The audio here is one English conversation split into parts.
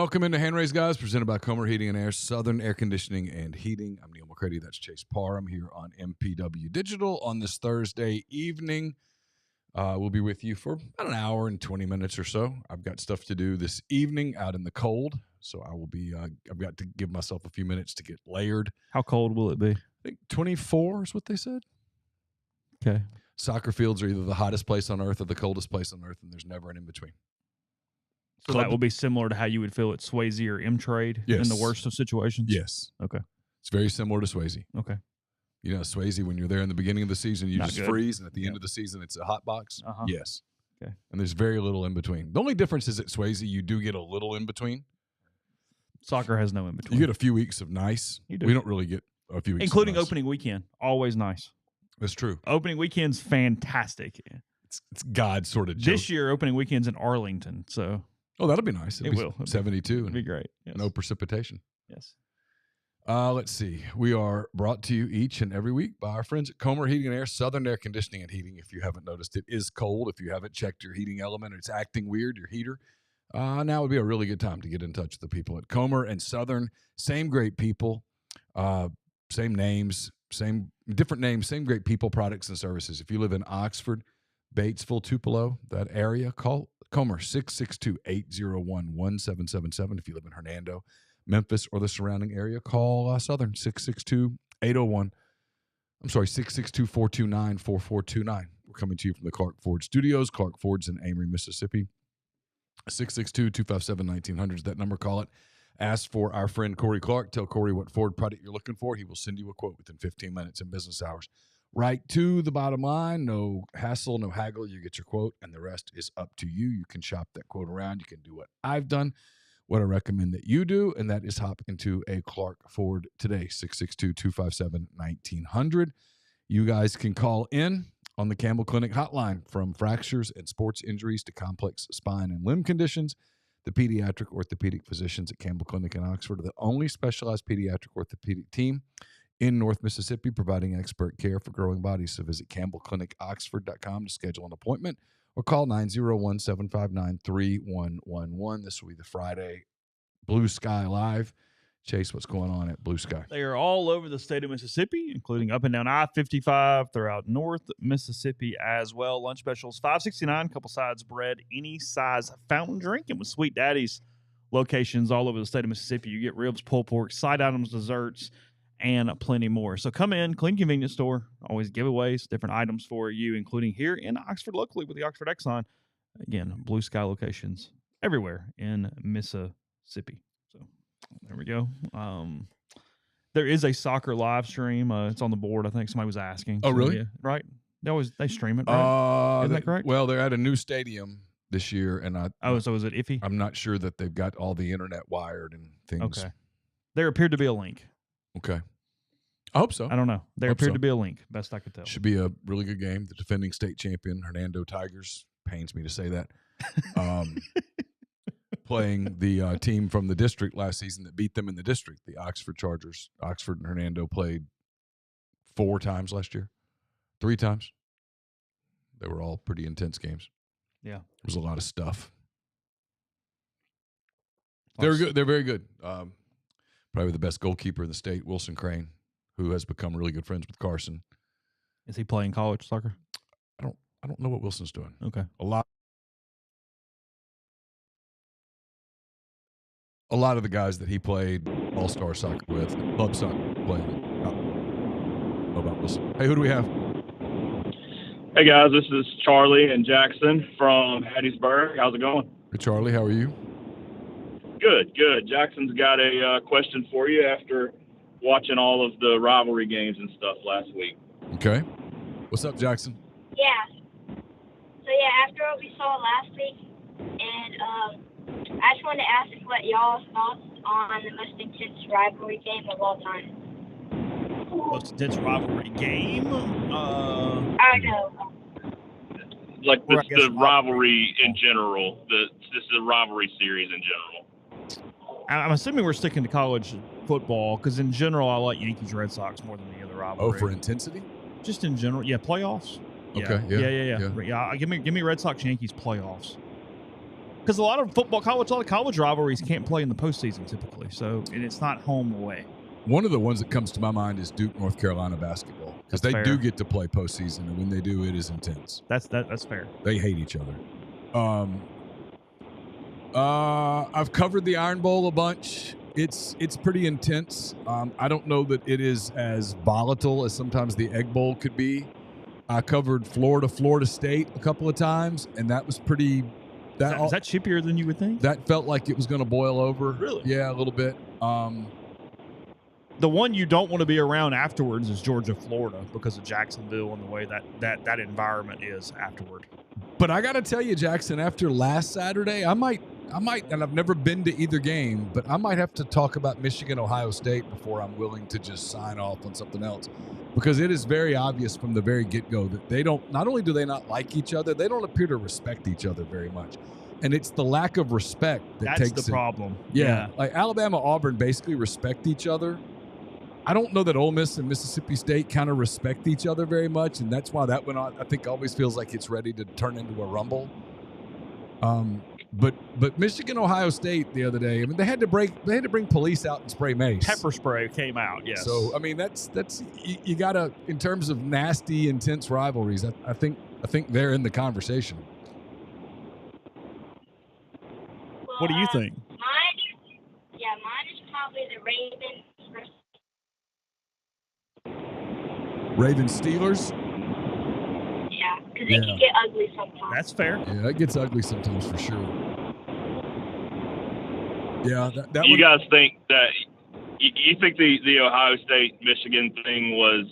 Welcome into Hand Raised Guys, presented by Comer Heating and Air, Southern Air Conditioning and Heating. I'm Neal McCready. That's Chase Parham here on MPW Digital on this Thursday evening. We'll be with you for about an hour and 20 minutes or so. I've got stuff to do this evening out in the cold, so I will be. I've got to give myself a few minutes to get layered. How cold will it be? I think 24 is what they said. Okay. Soccer fields are either the hottest place on earth or the coldest place on earth, and there's never an in-between. So that will be similar to how you would feel at Swayze or M-Trade in the worst of situations? Yes. Okay. It's very similar to Swayze. Okay. You know, Swayze, when you're there in the beginning of the season, you Not just good. freeze, and at the end of the season, it's a hot box. Uh-huh. Yes. Okay. And there's very little in between. The only difference is at Swayze, you do get a little in between. Soccer has no in between. You get a few weeks of nice. You do. We don't really get a few weeks including of nice. opening weekend. Always nice. That's true. Opening weekend's fantastic. It's God's sort of joke. This year, opening weekend's in Arlington, so. Oh, that'll be nice. It will. 72. It'd be great. Yes. No precipitation. Yes. Let's see. We are brought to you each and every week by our friends at Comer Heating and Air, Southern Air Conditioning and Heating. If you haven't noticed, it is cold. If you haven't checked your heating element, it's acting weird, your heater. Now would be a really good time to get in touch with the people at Comer and Southern. Same great people, same names, different names, same great people, products, and services. If you live in Oxford, Batesville, Tupelo, that area, call Comer 662-801-1777. If you live in Hernando, Memphis, or the surrounding area, call Southern 662-429-4429. We're coming to you from the Clark Ford Studios. Clark Ford's in Amory, Mississippi. 662-257-1900 is that number. Call it. Ask for our friend Corey Clark. Tell Corey what Ford product you're looking for. He will send you a quote within 15 minutes in business hours. Right to the bottom line. No hassle, no haggle. You get your quote, and the rest is up to you. You can shop that quote around. You can do what I've done, what I recommend that you do, and that is hop into a Clark Ford today, 662-257-1900. You guys can call in on the Campbell Clinic Hotline. From fractures and sports injuries to complex spine and limb conditions, the pediatric orthopedic physicians at Campbell Clinic in Oxford are the only specialized pediatric orthopedic team in North Mississippi, providing expert care for growing bodies. So visit campbellclinicoxford.com to schedule an appointment or call 901-759-3111. This will be the Friday Blue Sky Live. Chase, what's going on at Blue Sky? They are all over the state of Mississippi, including up and down I-55 throughout North Mississippi as well. Lunch specials, $5.69, couple sides bread, any size fountain drink, and with Sweet Daddy's locations all over the state of Mississippi, you get ribs, pulled pork, side items, desserts, and plenty more. So come in, clean convenience store, always giveaways, different items for you, including here in Oxford locally with the Oxford Exxon. Again, Blue Sky locations everywhere in Mississippi. So there we go. There is a soccer live stream. It's on the board. I think somebody was asking. Oh, really? Yeah, right. They stream it, right? Isn't that correct? Well, they're at a new stadium this year, and so is it iffy? I'm not sure that they've got all the internet wired and things. Okay. There appeared to be a link. Okay. I hope so. I don't know. There appeared to be a link, best I could tell. Should be a really good game. The defending state champion, Hernando Tigers, pains me to say that, playing the team from the district last season that beat them in the district, the Oxford Chargers. Oxford and Hernando played 4 times last year, 3 times. They were all pretty intense games. Yeah. There was a lot of stuff. They're good. They're very good. Probably the best goalkeeper in the state, Wilson Crane, who has become really good friends with Carson. Is he playing college soccer? I don't know what Wilson's doing. Okay. A lot of the guys that he played all-star soccer with, club soccer, played. Know about Wilson. Hey, who do we have? Hey guys, this is Charlie and Jackson from Hattiesburg. How's it going? Hey, Charlie, how are you? Good. Jackson's got a question for you after watching all of the rivalry games and stuff last week. Okay. What's up, Jackson? Yeah. So, after what we saw last week, and I just wanted to ask what y'all's thoughts on the most intense rivalry game of all time. Most intense rivalry game? I don't know. Like the rivalry in general. This is a rivalry series in general. I'm assuming we're sticking to college football because in general I like Yankees Red Sox more than any other rivalry. Oh, for intensity? Just in general, playoffs. Okay. Yeah. Give me Red Sox Yankees playoffs. Because a lot of college rivalries can't play in the postseason typically. So, and it's not home away. One of the ones that comes to my mind is Duke, North Carolina basketball, because they do get to play postseason, and when they do, it is intense. That's fair. They hate each other. I've covered the Iron Bowl a bunch. It's pretty intense. I don't know that it is as volatile as sometimes the Egg Bowl could be. I covered Florida State a couple of times, and that was pretty. Is that chippier than you would think? That felt like it was going to boil over. Really? Yeah, a little bit. The one you don't want to be around afterwards is Georgia, Florida, because of Jacksonville and the way that environment is afterward. But I got to tell you, Jackson, after last Saturday, I might, and I've never been to either game, but I might have to talk about Michigan, Ohio State before I'm willing to just sign off on something else, because it is very obvious from the very get-go that they don't. Not only do they not like each other, they don't appear to respect each other very much, and it's the lack of respect that takes the problem. Yeah, like Alabama, Auburn basically respect each other. I don't know that Ole Miss and Mississippi State kind of respect each other very much, and that's why that one, I think, always feels like it's ready to turn into a rumble. But Michigan, Ohio State the other day, I mean, they had to bring police out and spray mace. Pepper spray came out, yes. So I mean, that's you gotta, in terms of nasty, intense rivalries, I think they're in the conversation. Well, What do you think? Mine is probably the Ravens versus. Ravens Steelers. Yeah, because it can get ugly sometimes. That's fair. Yeah, it gets ugly sometimes for sure. Yeah, that you one, guys think that you think the Ohio State Michigan thing was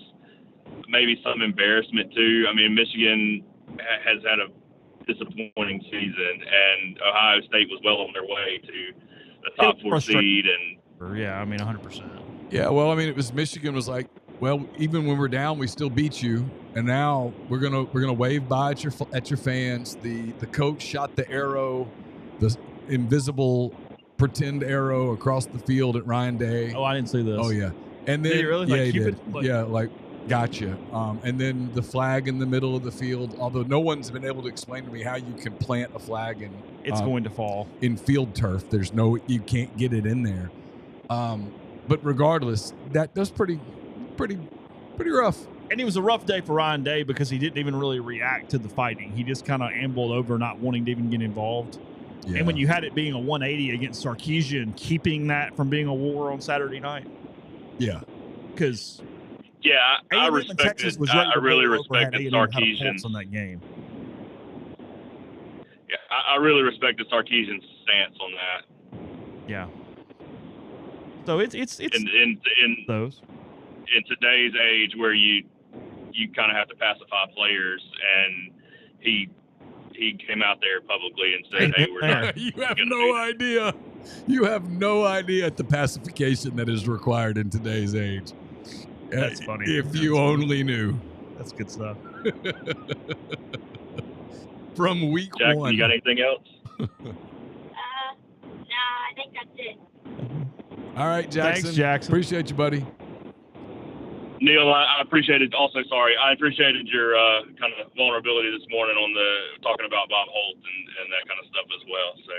maybe some embarrassment too? I mean, Michigan has had a disappointing season, and Ohio State was well on their way to the top 4 seed. And yeah, I mean, 100%. yeah, well, I mean, it was Michigan was like, well, even when we're down, we still beat you, and now we're gonna wave bye at your fans. The coach shot the arrow, the invisible pretend arrow across the field at Ryan Day. Oh, I didn't see this. Oh yeah, and then did he really? Yeah, like, he did. Like, yeah, like gotcha. And then the flag in the middle of the field. Although no one's been able to explain to me how you can plant a flag in. It's going to fall in field turf. You can't get it in there. But regardless, that was pretty rough. And it was a rough day for Ryan Day because he didn't even really react to the fighting. He just kind of ambled over, not wanting to even get involved. Yeah. And when you had it being a 180 against Sarkisian, keeping that from being a war on Saturday night. Yeah. Because I respect it. I really respected Sarkisian's on that game. Yeah, I really respected Sarkisian's stance on that. Yeah. So it's in those. In today's age where you kind of have to pacify players, and he came out there publicly and said, "Hey, we're not." You have no idea. You have no idea at the pacification that is required in today's age. That's funny. If you only knew. That's good stuff. From week Jackson, 1. You got anything else? No, I think that's it. All right, Jackson. Thanks, Jackson. Appreciate you, buddy. Neal, I appreciated. Also, sorry, I appreciated your kind of vulnerability this morning on the talking about Bob Holt and that kind of stuff as well. So,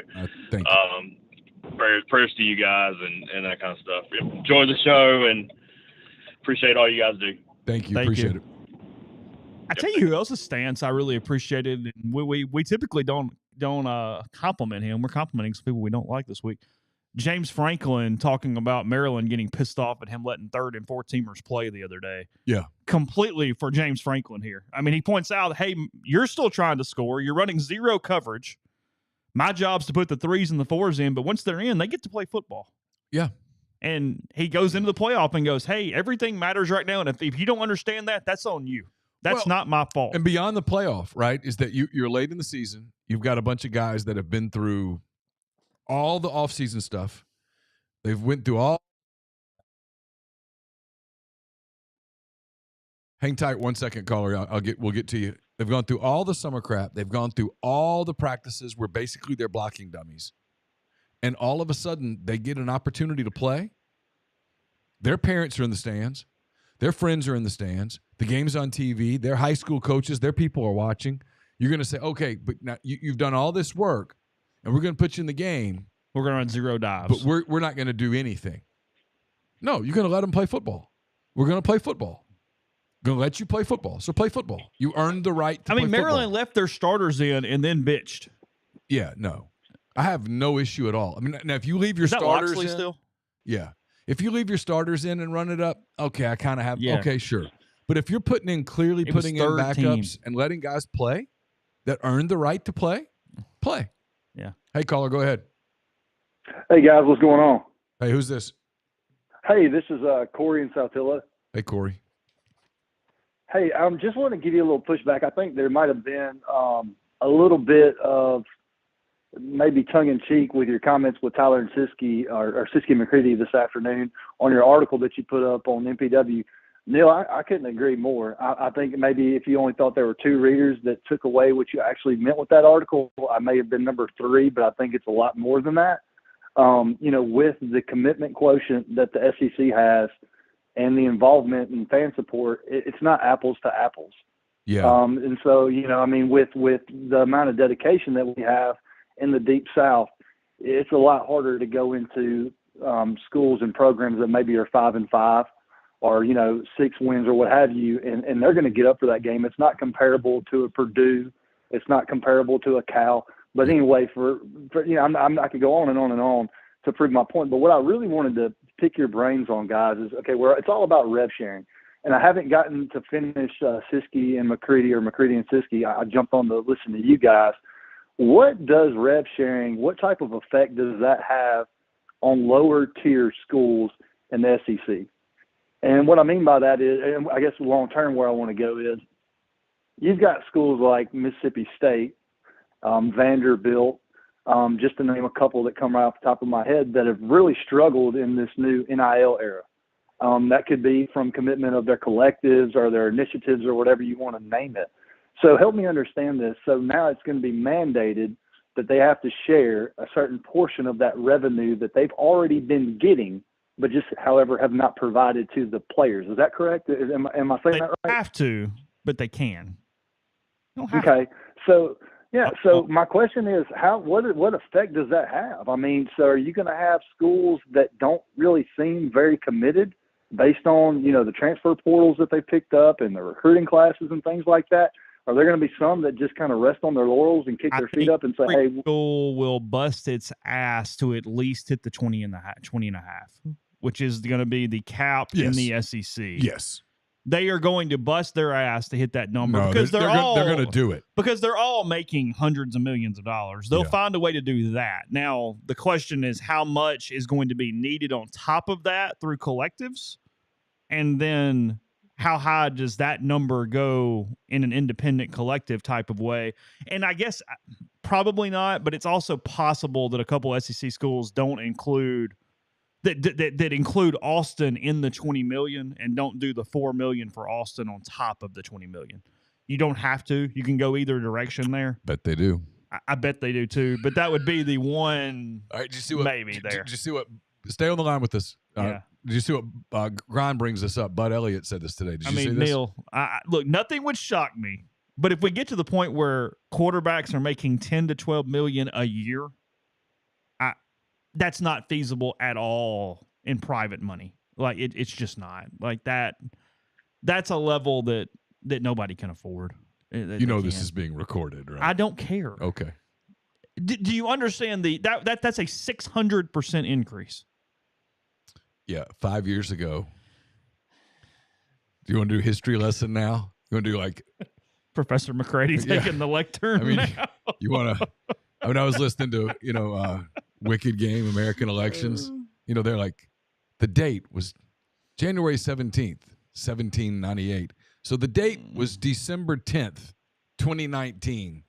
thank you. Prayers to you guys and that kind of stuff. Enjoy the show and appreciate all you guys do. Thank you. Appreciate it. I tell you who else's stance I really appreciated, and we typically don't compliment him. We're complimenting some people we don't like this week. James Franklin talking about Maryland getting pissed off at him letting 3rd and 4th teamers play the other day. Yeah. Completely for James Franklin here. I mean, he points out, hey, you're still trying to score. You're running 0 coverage. My job's to put the 3s and the 4s in, but once they're in, they get to play football. Yeah. And he goes into the playoff and goes, hey, everything matters right now, and if you don't understand that, that's on you. That's not my fault. And beyond the playoff, right, is that you're late in the season. You've got a bunch of guys that have been through all the offseason stuff. They've went through all. Hang tight 1 second, caller. We'll get to you. They've gone through all the summer crap. They've gone through all the practices where basically they're blocking dummies. And all of a sudden, they get an opportunity to play. Their parents are in the stands. Their friends are in the stands. The game's on TV. Their high school coaches, their people are watching. You're going to say, okay, but now you've done all this work, and we're going to put you in the game. We're going to run 0 dives. But we're not going to do anything. No, you're going to let them play football. We're going to play football. Going to let you play football. So play football. You earned the right to play football. Maryland left their starters in and then bitched. Yeah, no. I have no issue at all. I mean, now if you leave your Is that starters Loxley in, still? Yeah. If you leave your starters in and run it up, okay, I kind of have, okay, sure. But if you're putting in backups and letting guys play that earned the right to play. Yeah. Hey, caller, go ahead. Hey, guys, what's going on? Hey, who's this? Hey, this is Corey in Saltillo. Hey, Corey. Hey, I just want to give you a little pushback. I think there might have been a little bit of maybe tongue-in-cheek with your comments with Tyler and Siskey or Siskey and McCready this afternoon on your article that you put up on MPW. Neal, I couldn't agree more. I think maybe if you only thought there were 2 readers that took away what you actually meant with that article, I may have been number 3, but I think it's a lot more than that. With the commitment quotient that the SEC has and the involvement and fan support, it's not apples to apples. Yeah. And so, with the amount of dedication that we have in the Deep South, it's a lot harder to go into schools and programs that maybe are 5-5 or, 6 wins or what have you, and they're going to get up for that game. It's not comparable to a Purdue. It's not comparable to a Cal. But anyway, I could go on and on and on to prove my point. But what I really wanted to pick your brains on, guys, is, okay, it's all about rev sharing. And I haven't gotten to finish Siskey and McCready or McCready and Siskey. I jumped on to listen to you guys. What does rev sharing, what type of effect does that have on lower tier schools in the SEC? And what I mean by that is, and I guess long term where I want to go is, you've got schools like Mississippi State, Vanderbilt, just to name a couple that come right off the top of my head, that have really struggled in this new NIL era. That could be from commitment of their collectives or their initiatives or whatever you want to name it. So help me understand this. So now it's going to be mandated that they have to share a certain portion of that revenue that they've already been getting, but just, however, have not provided to the players. Is that correct? Am I saying that right? They have to, but they can. They don't have to. So – yeah. So my question is, what effect does that have? I mean, so are you going to have schools that don't really seem very committed based on, the transfer portals that they picked up and the recruiting classes and things like that? Are there going to be some that just kind of rest on their laurels and kick their feet up and say, hey, school will bust its ass to at least hit the 20 and a half, which is going to be the cap in the SEC. Yes. They are going to bust their ass to hit that number because they're going to do it because they're all making hundreds of millions of dollars. They'll find a way to do that. Now, the question is how much is going to be needed on top of that through collectives, and then how high does that number go in an independent collective type of way? And I guess probably not, but it's also possible that a couple SEC schools don't include. That include Austin in the 20 million and don't do the 4 million for Austin on top of the 20 million. You don't have to. You can go either direction there. Bet they do. I bet they do too. But that would be the one. All right. Did you see what? Maybe there. Did you see what? Stay on the line with this. Yeah. Did you see what? Grind brings this up. Bud Elliott said this today. Did you see this? Neal, look, nothing would shock me. But if we get to the point where quarterbacks are making 10 to 12 million a year, that's not feasible at all in private money. Like it's just not like that. That's a level that nobody can afford. This is being recorded, right? I don't care. Okay. Do you understand that's a 600% increase? Yeah. 5 years ago. Do you want to do a history lesson now? You want to do like Professor McCready taking the lectern? I mean, now? You want to? I mean, I was listening to Wicked Game, American Elections. They're like, the date was January 17th, 1798. So the date was December 10th, 2019.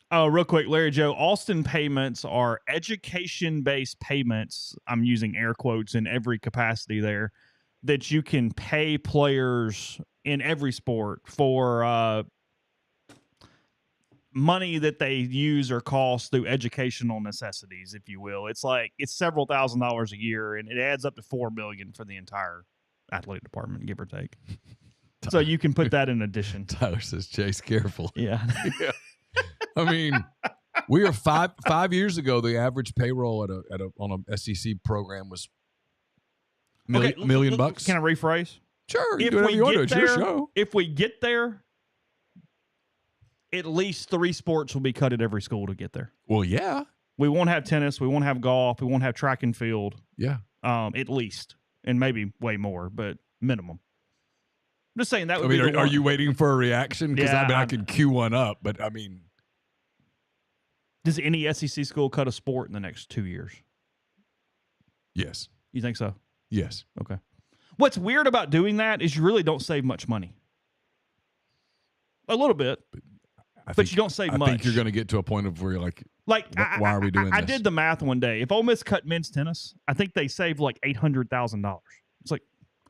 Oh, real quick, Larry Joe, Austin payments are education-based payments. I'm using air quotes in every capacity there, that you can pay players in every sport for money that they use or cost through educational necessities, if you will. It's several $1,000s a year, and it adds up to $4 million for the entire athletic department, give or take. So you can put that in addition. Tyler says, Chase, careful. Yeah. I mean, We are 5 years ago. The average payroll on a SEC program was million bucks. Can I rephrase? Sure, you do whatever you want to. It's your show. If we get there, at least 3 sports will be cut at every school to get there. Well, yeah. We won't have tennis. We won't have golf. We won't have track and field. Yeah. At least, and maybe way more, but minimum. I'm just saying that would be. Are you waiting for a reaction? Because Yeah, I can cue one up, but I mean, does any SEC school cut a sport in the next 2 years? Yes. You think so? Yes. Okay. What's weird about doing that is you really don't save much money. A little bit, but you don't save much. I think you're going to get to a point of where you're like, why are we doing this? I did the math one day. If Ole Miss cut men's tennis, I think they saved like $800,000. It's like,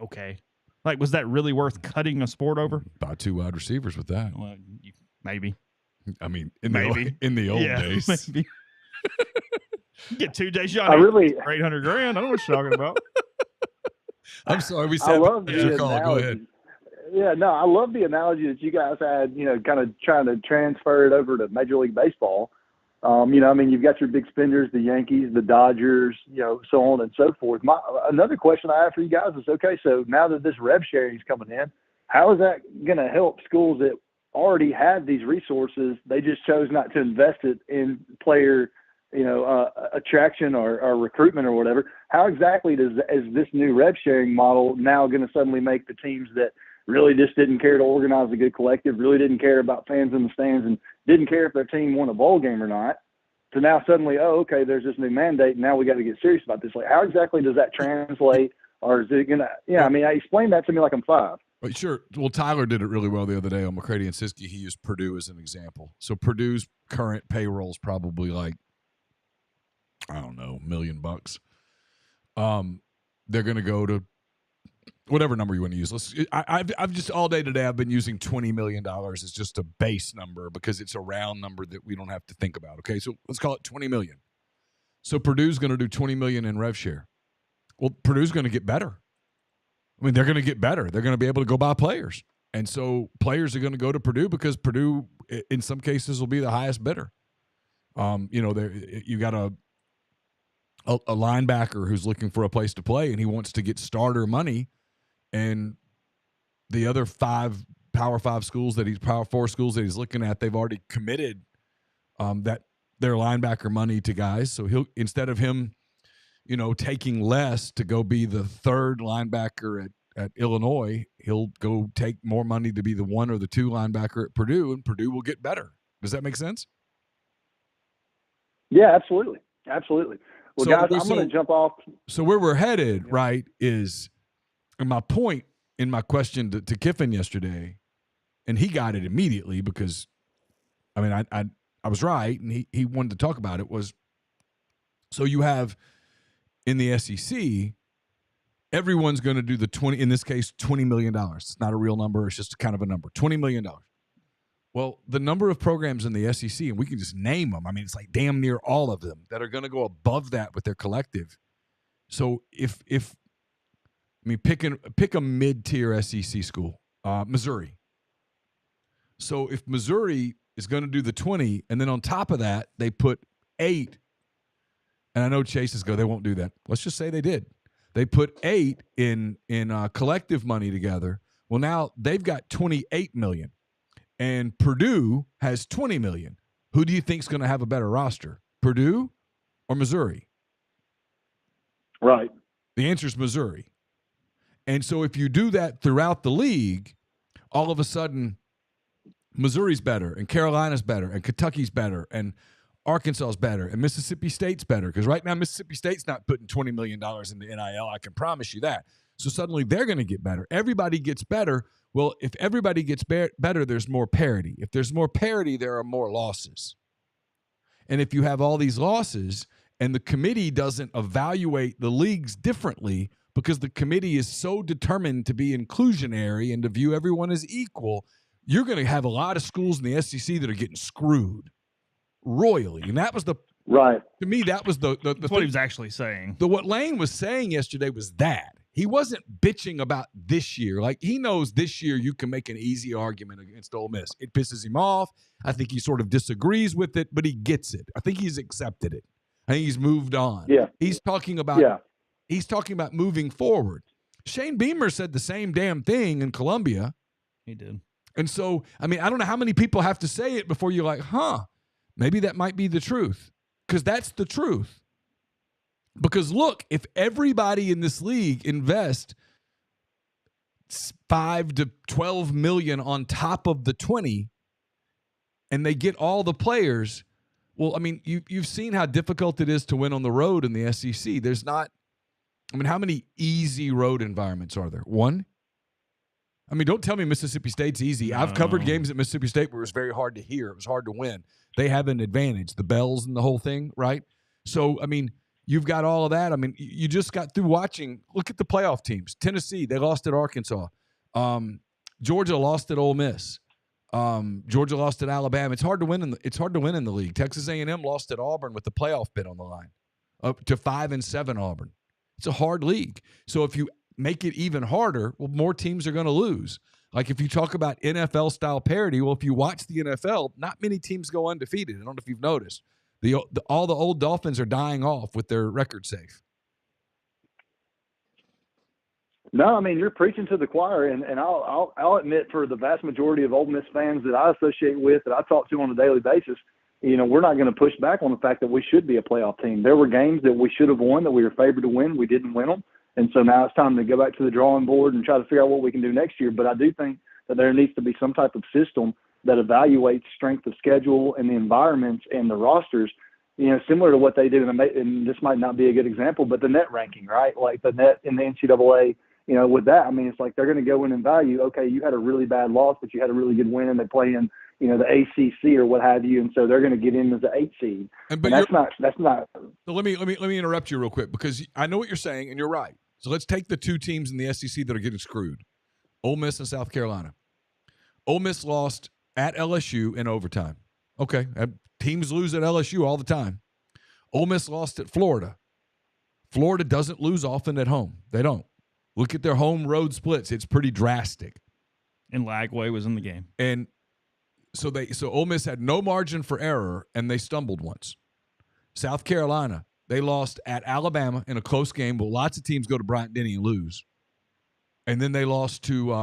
okay. Like, was that really worth cutting a sport over? Buy 2 wide receivers with that. Well, maybe. I mean, in the old days. Maybe. Get 2 days. I really $800,000. I know what you're talking about. I'm sorry. We said I love the call. Go ahead. Yeah, no, I love the analogy that you guys had, kind of trying to transfer it over to Major League Baseball. You've got your big spenders, the Yankees, the Dodgers, so on and so forth. Another question I have for you guys is, okay, so now that this rev sharing is coming in, how is that going to help schools that already have these resources? They just chose not to invest it in player attraction or recruitment or whatever. How exactly is this new rev sharing model now going to suddenly make the teams that really just didn't care to organize a good collective, really didn't care about fans in the stands, and didn't care if their team won a bowl game or not, to now suddenly, okay, there's this new mandate, and now we got to get serious about this? Like, how exactly does that translate? Or is it going to explain that to me like I'm 5. Sure. Well, Tyler did it really well the other day on McCready and Siskey. He used Purdue as an example. So Purdue's current payroll is probably like, I don't know, $1 million. They're going to go to whatever number you want to use. I've just all day today I've been using $20 million as just a base number because it's a round number that we don't have to think about. Okay, so let's call it $20 million. So Purdue's going to do $20 million in rev share. Well, Purdue's going to get better. I mean, they're going to get better. They're going to be able to go buy players, and so players are going to go to Purdue because Purdue, in some cases, will be the highest bidder. You got a linebacker who's looking for a place to play, and he wants to get starter money. And the other 5 Power 5 schools Power 4 schools that he's looking at, they've already committed that their linebacker money to guys. So he'll, instead of him, taking less to go be the 3rd linebacker at Illinois, he'll go take more money to be the 1 or the 2 linebacker at Purdue, and Purdue will get better. Does that make sense? Yeah, absolutely. Absolutely. Well, guys, I'm going to jump off. So where we're headed, right, is – and my point in my question to Kiffin yesterday, and he got it immediately because, I was right, and he wanted to talk about it, was so you have in the SEC, everyone's going to do the 20, in this case, $20 million. It's not a real number. It's just kind of a number, $20 million. Well, the number of programs in the SEC, and we can just name them. It's like damn near all of them that are going to go above that with their collective. So if pick a mid-tier SEC school, Missouri. So if Missouri is going to do the 20, and then on top of that, they put 8, and I know Chase's they won't do that. Let's just say they did. They put 8 in collective money together. Well, now they've got $28 million, and Purdue has $20 million. Who do you think is going to have a better roster, Purdue or Missouri? Right. The answer is Missouri. And so if you do that throughout the league, all of a sudden Missouri's better and Carolina's better and Kentucky's better and Arkansas's better and Mississippi State's better, because right now Mississippi State's not putting $20 million into NIL. I can promise you that. So suddenly they're going to get better. Everybody gets better. Well, if everybody gets better, there's more parity. If there's more parity, there are more losses. And if you have all these losses and the committee doesn't evaluate the leagues differently, because the committee is so determined to be inclusionary and to view everyone as equal, you're going to have a lot of schools in the SEC that are getting screwed royally. And that was to me, that was the That's what he was actually saying. What Lane was saying yesterday was that. he wasn't bitching about this year. Like, he knows this year you can make an easy argument against Ole Miss. It pisses him off. I think he sort of disagrees with it, but he gets it. I think he's accepted it. I think he's moved on. Yeah. He's talking about moving forward. Shane Beamer said the same damn thing in Columbia. He did. And so, I mean, I don't know how many people have to say it before you're like, maybe that might be the truth. Because that's the truth. Because look, if everybody in this league invest $5 to $12 million on top of the 20, and they get all the players, well, I mean, you've seen how difficult it is to win on the road in the SEC. There's not, I mean, how many easy road environments are there? One? I mean, don't tell me Mississippi State's easy. I've covered games at Mississippi State where it was very hard to hear. It was hard to win. They have an advantage, the bells and the whole thing, right? So, I mean, you've got all of that. I mean, you just got through watching. Look at the playoff teams. Tennessee, they lost at Arkansas. Georgia lost at Ole Miss. Georgia lost at Alabama. It's hard to win in the league. Texas A&M lost at Auburn with the playoff bid on the line, up to 5-7 Auburn. It's a hard league. So if you make it even harder, well, more teams are going to lose. Like if you talk about NFL style parity, well, if you watch the NFL, not many teams go undefeated. I don't know if you've noticed. All the old Dolphins are dying off with their record safe. No, I mean, you're preaching to the choir, and I'll admit, for the vast majority of Ole Miss fans that I associate with, that I talk to on a daily basis, we're not going to push back on the fact that we should be a playoff team. There were games that we should have won, that we were favored to win. We didn't win them. And so now it's time to go back to the drawing board and try to figure out what we can do next year. But I do think that there needs to be some type of system that evaluates strength of schedule and the environments and the rosters, similar to what they do. And this might not be a good example, but the net ranking, right? Like the net in the NCAA, with that, I mean, it's like they're going to go in and value, okay, you had a really bad loss, but you had a really good win, and they play in, the ACC or what have you, and so they're going to get in as the 8 seed. And that's not. So let me interrupt you real quick, because I know what you're saying, and you're right. So let's take the two teams in the SEC that are getting screwed, Ole Miss and South Carolina. Ole Miss lost at LSU in overtime. Okay, teams lose at LSU all the time. Ole Miss lost at Florida. Florida doesn't lose often at home. They don't. Look at their home road splits. It's pretty drastic. And Lagway was in the game. And so Ole Miss had no margin for error, and they stumbled once. South Carolina, they lost at Alabama in a close game. Well, lots of teams go to Bryant-Denny and lose. And then they lost to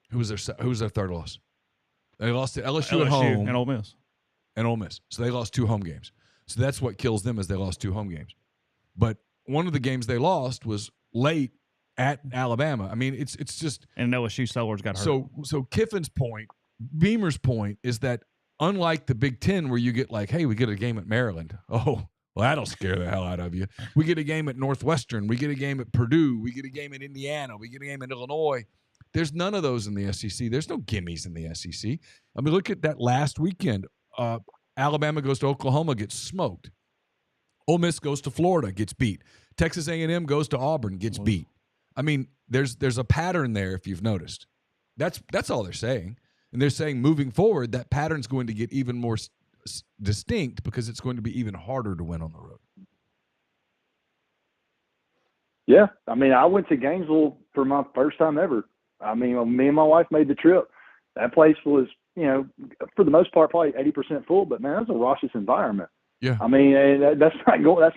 who was their third loss? They lost to LSU at home and Ole Miss. And Ole Miss. So they lost 2 home games. So that's what kills them, is they lost 2 home games. But one of the games they lost was late at Alabama. I mean, it's just, and LSU sellers got hurt. So Kiffin's point, Beamer's point, is that unlike the Big Ten, where you get like, hey, we get a game at Maryland. Oh, well, that'll scare the hell out of you. We get a game at Northwestern. We get a game at Purdue. We get a game at Indiana. We get a game at Illinois. There's none of those in the SEC. There's no gimmies in the SEC. I mean, look at that last weekend. Alabama goes to Oklahoma, gets smoked. Ole Miss goes to Florida, gets beat. Texas A&M goes to Auburn, gets beat. I mean, there's a pattern there, if you've noticed. That's all they're saying. And they're saying moving forward, that pattern's going to get even more distinct, because it's going to be even harder to win on the road. Yeah. I mean, I went to Gainesville for my first time ever. I mean, me and my wife made the trip. That place was, for the most part, probably 80% full, but man, it was a raucous environment. Yeah. I mean, that's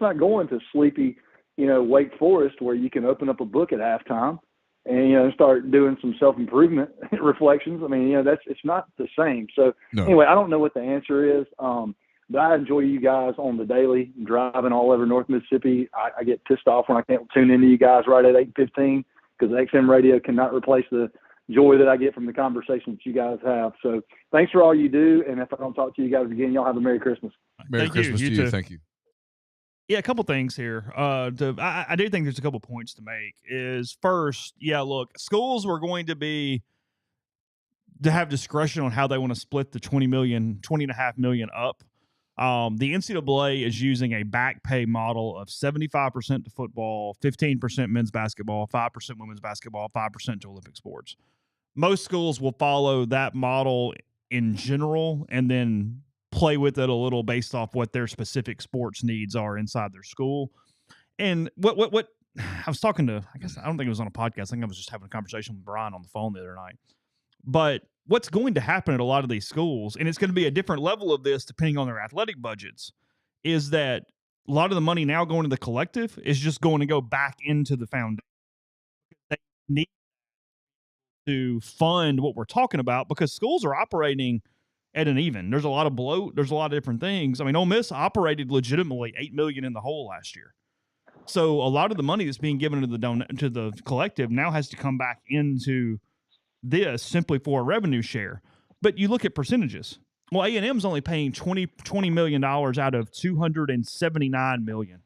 not going to sleepy, Wake Forest, where you can open up a book at halftime and, start doing some self-improvement reflections. I mean, it's not the same. So Anyway, I don't know what the answer is. But I enjoy you guys on the daily, driving all over North Mississippi. I get pissed off when I can't tune into you guys right at 8:15, because XM radio cannot replace the joy that I get from the conversations you guys have. So thanks for all you do. And if I don't talk to you guys again, y'all have a Merry Christmas. Merry Christmas to you. Thank you. Yeah, a couple things here. I do think there's a couple points to make. Is first, look, schools were going to have discretion on how they want to split the $20.5 million up. The NCAA is using a back pay model of 75% to football, 15% men's basketball, 5% women's basketball, 5% to Olympic sports. Most schools will follow that model in general and then play with it a little based off what their specific sports needs are inside their school. And what I was talking to, I guess, I don't think it was on a podcast. I think I was just having a conversation with Brian on the phone the other night. But what's going to happen at a lot of these schools, and it's going to be a different level of this depending on their athletic budgets, is that a lot of the money now going to the collective is just going to go back into the foundation. They need to fund what we're talking about because schools are operating at an even. There's a lot of bloat. There's a lot of different things. I mean, Ole Miss operated legitimately $8 million in the hole last year. So a lot of the money that's being given to the collective now has to come back into this simply for a revenue share. But you look at percentages. Well, A&M's only paying $20 million out of $279 million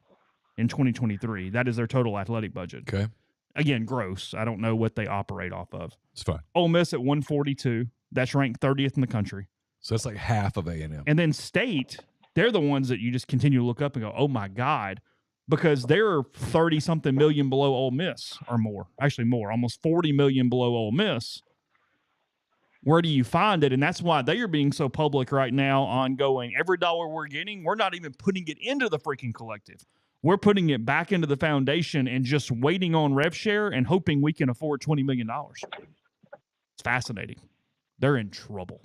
in 2023. That is their total athletic budget. Okay. Again, gross. I don't know what they operate off of. It's fine. Ole Miss at 142. That's ranked 30th in the country. So that's like half of A&M. And then State, they're the ones that you just continue to look up and go, oh, my God, because they're 30-something million below Ole Miss or more. Actually more, almost 40 million below Ole Miss. Where do you find it? And that's why they are being so public right now on going, every dollar we're getting, we're not even putting it into the freaking collective. We're putting it back into the foundation and just waiting on rev share and hoping we can afford $20 million. It's fascinating. They're in trouble.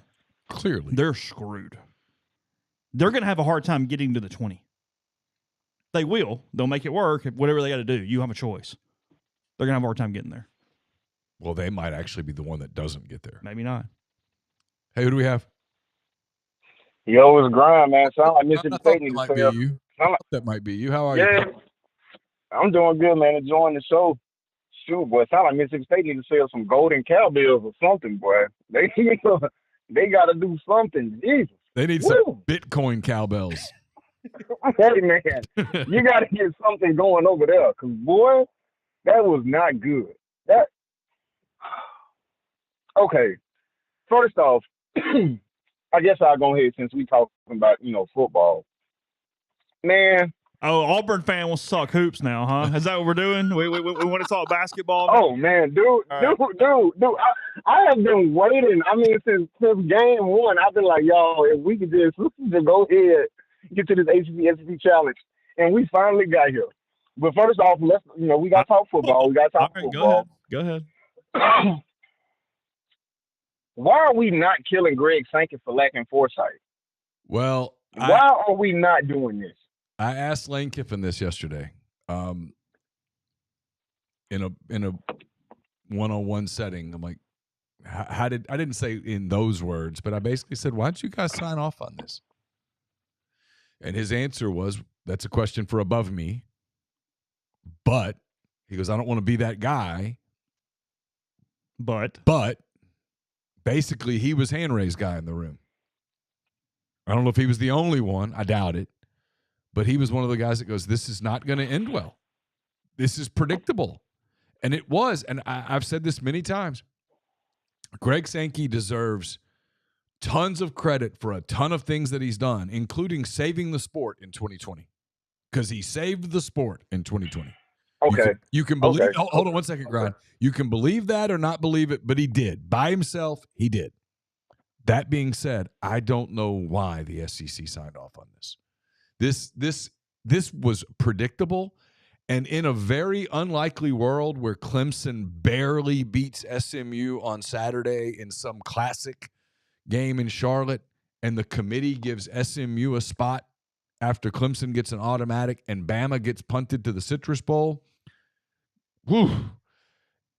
Clearly. They're screwed. They're going to have a hard time getting to the 20. They will. They'll make it work. Whatever they got to do, you have a choice. They're going to have a hard time getting there. Well, they might actually be the one that doesn't get there. Maybe not. Hey, who do we have? Yo, it's Grind, man. Sound like Mississippi I thought State that need might to be sell. you. That might be you. How are Yeah, you? I'm doing good, man. Enjoying the show. Shoot, boy, sound like Mississippi State need to sell some golden cowbells or something, boy. They got to do something. Jesus. They need Woo. some Bitcoin cowbells. Hey, man, you got to get something going over there, because, boy, that was not good. Okay, first off, I guess I'll go ahead since we talking about, football. Man. Oh, Auburn fan wants to talk hoops now, huh? Is that what we're doing? We want to talk basketball? Oh, man, dude, I have been waiting. I mean, since game one, I've been like, y'all, if we could just go ahead, get to this ACC SEC challenge, and we finally got here. But first off, we got to talk football. We got to talk football. Go ahead. Why are we not killing Greg Sankey for lacking foresight? Well, why are we not doing this? I asked Lane Kiffin this yesterday, in a one-on-one setting. I'm like, I didn't say in those words, but I basically said, why don't you guys sign off on this? And his answer was, that's a question for above me. But he goes, I don't want to be that guy. But basically, he was hand-raised guy in the room. I don't know if he was the only one. I doubt it. But he was one of the guys that goes, this is not going to end well. This is predictable. And it was. And I've said this many times. Greg Sankey deserves tons of credit for a ton of things that he's done, including saving the sport in 2020. Because he saved the sport in 2020. Okay. You can believe hold on one second, Grind. You can believe that or not believe it, but he did. By himself, he did. That being said, I don't know why the SEC signed off on this. This was predictable, and in a very unlikely world where Clemson barely beats SMU on Saturday in some classic game in Charlotte, and the committee gives SMU a spot after Clemson gets an automatic and Bama gets punted to the Citrus Bowl. Whew,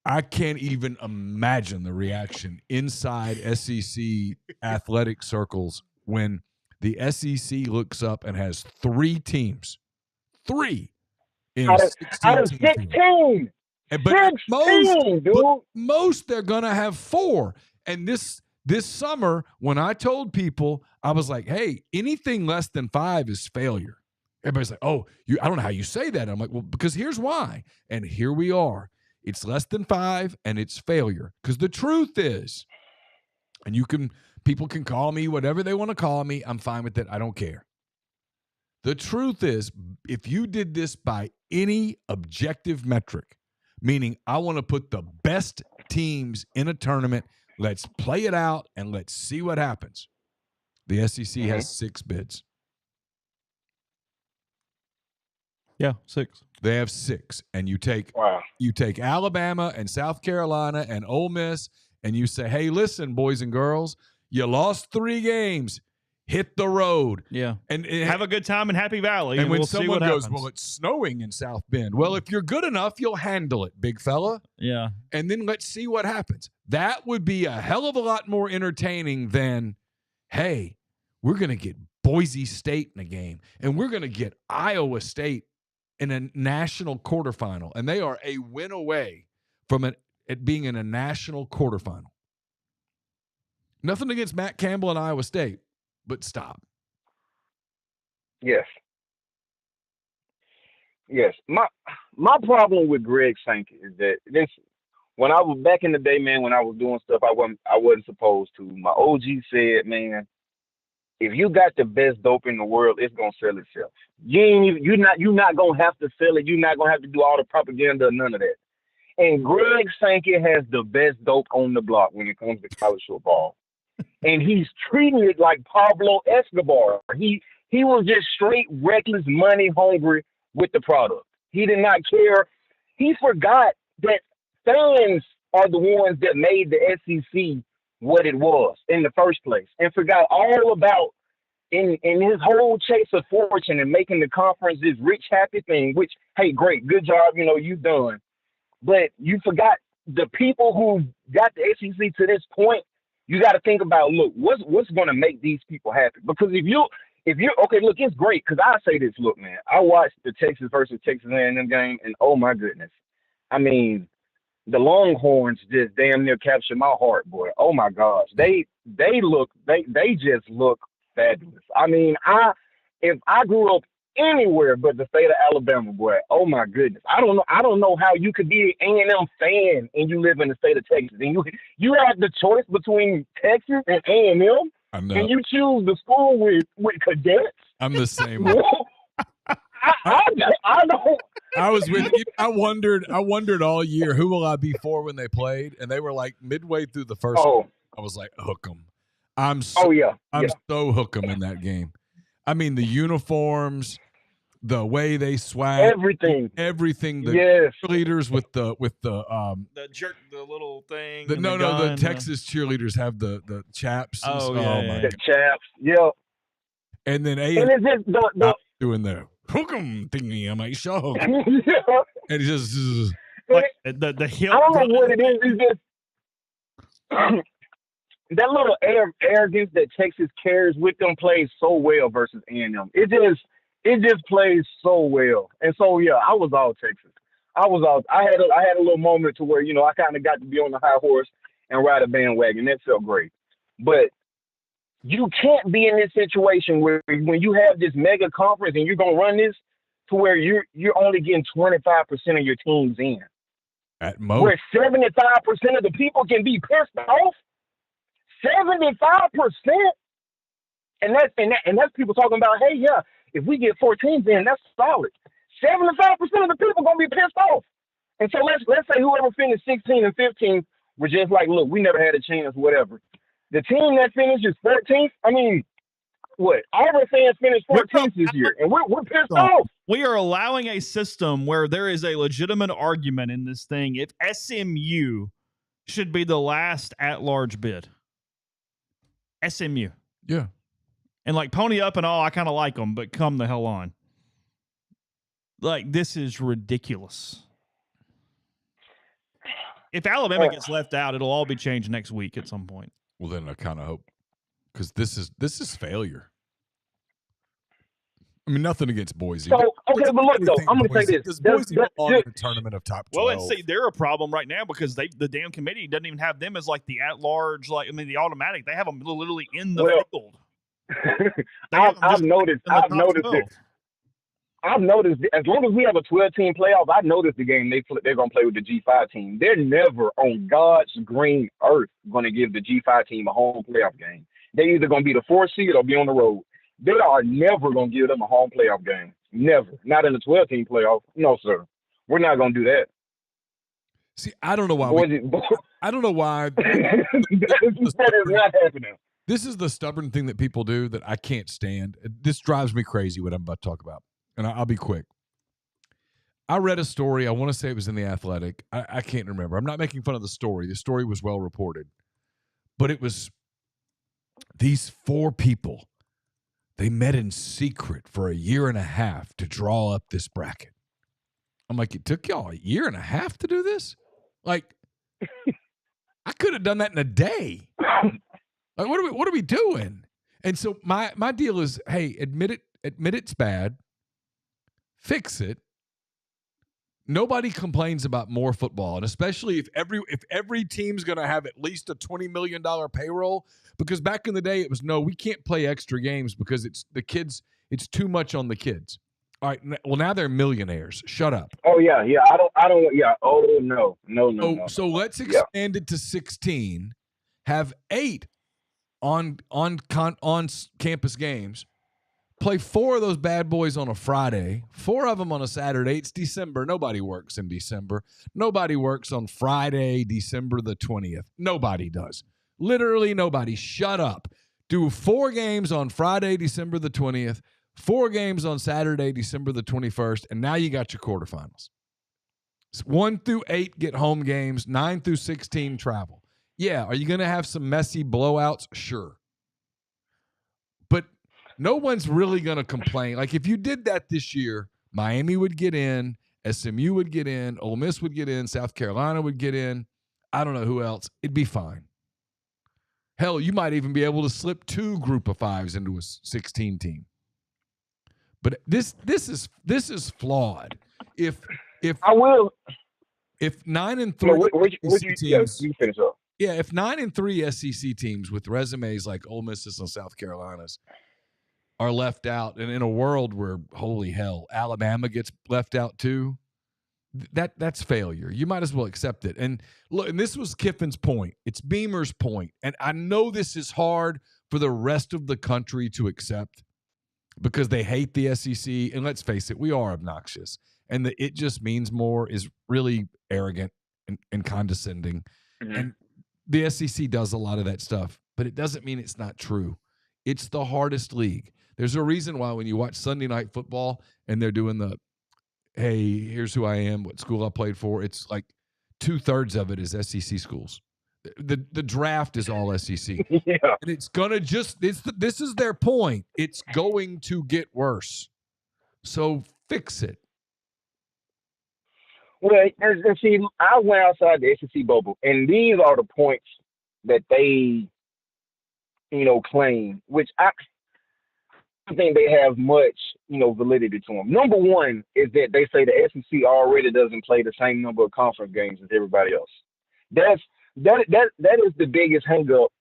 I can't even imagine the reaction inside SEC athletic circles when the SEC looks up and has three teams. Three in out a of 16. 16. But most they're going to have four. And this summer, when I told people, I was like, hey, anything less than 5 is failure. Everybody's like, oh, I don't know how you say that. I'm like, well, because here's why. And here we are. It's less than 5 and it's failure. Because the truth is, and people can call me whatever they want to call me. I'm fine with it. I don't care. The truth is, if you did this by any objective metric, meaning I want to put the best teams in a tournament, let's play it out and let's see what happens. The SEC has 6 bids. Yeah, 6. They have 6, and you take Alabama and South Carolina and Ole Miss, and you say, "Hey, listen, boys and girls, you lost 3 games. Hit the road, and have a good time in Happy Valley." And when we'll someone see what goes, happens. "Well, it's snowing in South Bend," well, if you're good enough, you'll handle it, big fella. Yeah, and then let's see what happens. That would be a hell of a lot more entertaining than, hey, we're going to get Boise State in a game, and we're going to get Iowa State in a national quarterfinal, and they are a win away from it being in a national quarterfinal. Nothing against Matt Campbell and Iowa State, but stop. Yes. My problem with Greg Sankey is that this, when I was back in the day, man, when I was doing stuff I wasn't supposed to. My OG said, man, if you got the best dope in the world, it's gonna sell itself. You're not gonna have to sell it. You're not gonna have to do all the propaganda or none of that. And Greg Sankey has the best dope on the block when it comes to college football. And he's treating it like Pablo Escobar. He was just straight reckless, money hungry with the product. He did not care. He forgot that fans are the ones that made the SEC what it was in the first place, and forgot all about in his whole chase of fortune and making the conference this rich, happy thing, which, hey, great, good job, you've done. But you forgot the people who got the SEC to this point. You got to think about, look, what's going to make these people happy? Because if you're okay, look, it's great. Because I say this, look, man, I watched the Texas versus Texas A&M game, and oh my goodness, I mean, the Longhorns just damn near captured my heart, boy. Oh my gosh, they just look fabulous. I mean, if I grew up anywhere but the state of Alabama, boy, oh my goodness, I don't know how you could be an A&M fan and you live in the state of Texas, and you have the choice between Texas and A&M, and you choose the school with cadets. I'm the same way. I don't. I was with you. I wondered all year, who will I be for when they played? And they were like midway through the first. I was like, hook 'em. I'm so hook 'em in that game. I mean, the uniforms, the way they swag, everything. The cheerleaders with the jerk, the little thing. The Texas cheerleaders have the chaps. The chaps. Yeah. And then and it's just the doing the hook 'em thingy on my show. And it's just like the heel. I don't know what it is. It's just that little arrogance that Texas carries with them plays so well versus A&M. It just plays so well. And so I was all Texas. I had a little moment to where I kind of got to be on the high horse and ride a bandwagon. That felt great. But you can't be in this situation where when you have this mega conference and you're gonna run this to where you're only getting 25% of your teams in. At most. Where 75% of the people can be pissed off. 75%. And that's people talking about, hey, if we get 4 teams in, that's solid. 75% of the people gonna be pissed off. And so let's say whoever finished 16 and 15 were just like, look, we never had a chance, whatever. The team that finishes 14th, I mean, what? Auburn fans finished 14th this year, and we're pissed off. We are allowing a system where there is a legitimate argument in this thing if SMU should be the last at-large bid. SMU. Yeah. And like pony up and all, I kind of like them, but come the hell on. Like, this is ridiculous. If Alabama gets left out, it'll all be changed next week at some point. Well, then I kind of hope, because this is failure. I mean, nothing against Boise. So, okay, but look, though, I'm going to say this. Does Boise belong in the tournament of top 12? Well, let's see. They're a problem right now because the damn committee doesn't even have them as like the at-large, the automatic. They have them literally in the field. I've noticed it. I've noticed as long as we have a 12-team playoff, I noticed the game they're going to play with the G5 team. They're never on God's green earth going to give the G5 team a home playoff game. They're either going to be the 4th seed or be on the road. They are never going to give them a home playoff game. Never. Not in the 12-team playoff. No, sir. We're not going to do that. See, I don't know why. I don't know why. that is not happening. This is the stubborn thing that people do that I can't stand. This drives me crazy, what I'm about to talk about. And I'll be quick. I read a story. I want to say it was in The Athletic. I can't remember. I'm not making fun of the story. The story was well reported. But it was these 4 people. They met in secret for a year and a half to draw up this bracket. I'm like, it took y'all a year and a half to do this? Like, I could have done that in a day. Like, what are we doing? And so my deal is, hey, admit it's bad. Fix it. Nobody complains about more football, and especially if every team's going to have at least a $20 million payroll. Because back in the day, it was we can't play extra games because it's the kids. It's too much on the kids. All right, well now they're millionaires. Shut up. Oh yeah. I don't. Yeah. Oh no. So let's expand it to 16. Have 8 on campus games. Play 4 of those bad boys on a Friday, 4 of them on a Saturday. It's December. Nobody works in December. Nobody works on Friday, December the 20th. Nobody does. Literally nobody. Shut up. Do 4 games on Friday, December the 20th, 4 games on Saturday, December the 21st, and now you got your quarterfinals. 1 through 8 get home games, 9 through 16 travel. Yeah, are you going to have some messy blowouts? Sure. But no one's really going to complain. Like, if you did that this year, Miami would get in, SMU would get in, Ole Miss would get in, South Carolina would get in. I don't know who else. It'd be fine. Hell, you might even be able to slip 2 group of 5s into a 16 team. But this is flawed. If I will. If 9 and 3 teams, you finish up. Yeah, if 9 and 3 SEC teams with resumes like Ole Misses and South Carolinas are left out, and in a world where, holy hell, Alabama gets left out too, that's failure. You might as well accept it. And look, and this was Kiffin's point. It's Beamer's point. And I know this is hard for the rest of the country to accept because they hate the SEC. And let's face it, we are obnoxious. And the "it just means more" is really arrogant and condescending. Mm-hmm. And the SEC does a lot of that stuff, but it doesn't mean it's not true. It's the hardest league. There's a reason why when you watch Sunday Night Football and they're doing the, hey, here's who I am, what school I played for, it's like 2/3 of it is SEC schools. The draft is all SEC. Yeah. And it's going to this is their point. It's going to get worse. So fix it. Well, and see, I went outside the SEC bubble, and these are the points that they, claim, which I think they have much, validity to them. Number one is that they say the SEC already doesn't play the same number of conference games as everybody else. That is the biggest hang-up,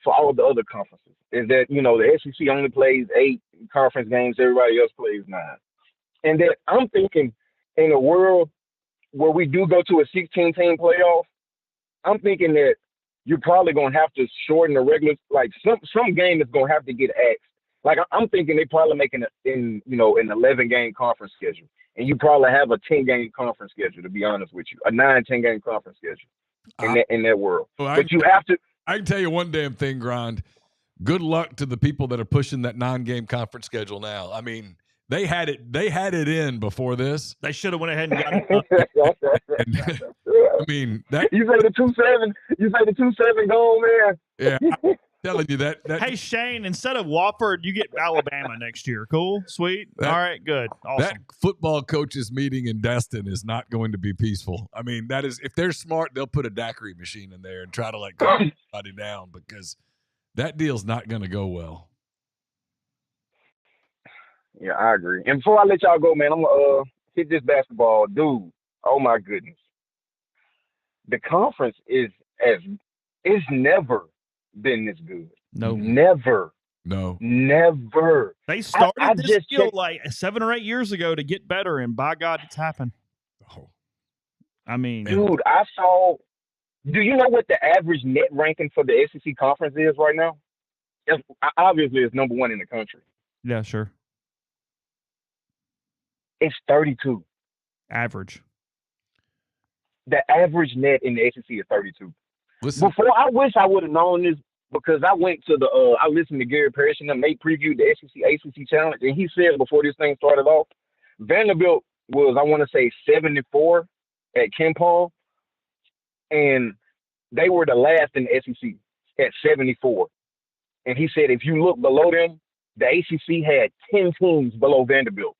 for all the other conferences, is that, the SEC only plays 8 conference games, everybody else plays 9. And that I'm thinking in a world where we do go to a 16-team playoff, I'm thinking that you're probably going to have to shorten the regular, like some game is going to have to get axed. Like, I'm thinking they probably making an 11-game conference schedule. And you probably have a 10-game conference schedule, to be honest with you, a 9-10-game conference schedule in that world. Well, but you have to. I can tell you one damn thing, Grind. Good luck to the people that are pushing that 9-game conference schedule now. I mean, they had it in before this. They should have went ahead and got it. I mean, you say the 2-7. You say the 2-7 goal, man. Yeah, I'm telling you that. Hey Shane, instead of Wofford, you get Alabama next year. Cool, sweet. All right, good, awesome. That football coaches meeting in Destin is not going to be peaceful. I mean, that is, if they're smart, they'll put a daiquiri machine in there and try to calm everybody down, because that deal's not going to go well. Yeah, I agree. And before I let y'all go, man, I'm gonna hit this basketball, dude. Oh my goodness, the conference it's never been this good. No, never. No, never. They started this deal like 7 or 8 years ago to get better, and by God, it's happened. Oh, I mean, dude, I saw. Do you know what the average net ranking for the SEC conference is right now? Obviously, it's number 1 in the country. Yeah, sure. It's 32. Average. The average net in the SEC is 32. Listen. Before, I wish I would have known this, because I went to I listened to Gary Parrish and they previewed the SEC ACC Challenge, and he said before this thing started off, Vanderbilt was, I want to say, 74 at Campbell, and they were the last in the SEC at 74. And he said if you look below them, the ACC had 10 teams below Vanderbilt.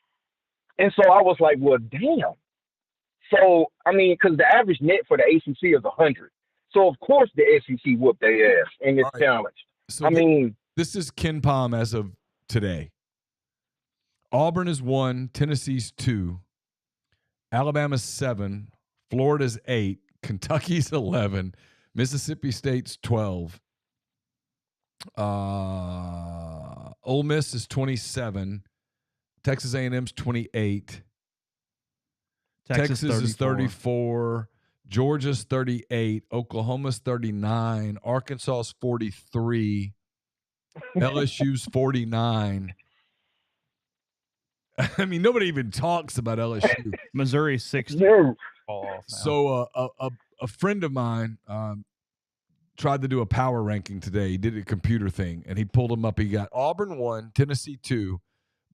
And so I was like, well, damn. So, I mean, because the average net for the ACC is 100. So, of course, the SEC whooped their ass in this challenge. So I mean, this is Ken Palm as of today. Auburn is 1, Tennessee's 2, Alabama's 7, Florida's 8, Kentucky's 11, Mississippi State's 12. Ole Miss is 27. Texas A&M's 28. Texas is 34. Georgia's 38. Oklahoma's 39. Arkansas's 43. LSU's 49. I mean, nobody even talks about LSU. Missouri's 60. So a friend of mine tried to do a power ranking today. He did a computer thing, and he pulled them up. He got Auburn 1, Tennessee 2,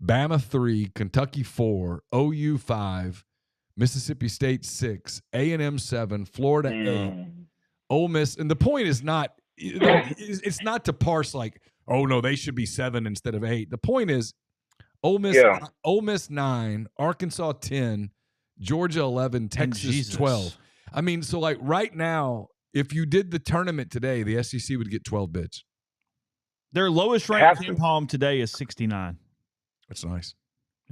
Bama 3, Kentucky 4, OU 5, Mississippi State 6, A&M 7, Florida 8, Ole Miss. And the point is not – it's not to parse like, oh, no, they should be 7 instead of 8. The point is Ole Miss 9, Arkansas 10, Georgia 11, Texas 12. I mean, so like right now, if you did the tournament today, the SEC would get 12 bids. Their lowest ranked Ken Palm today is 69. That's nice.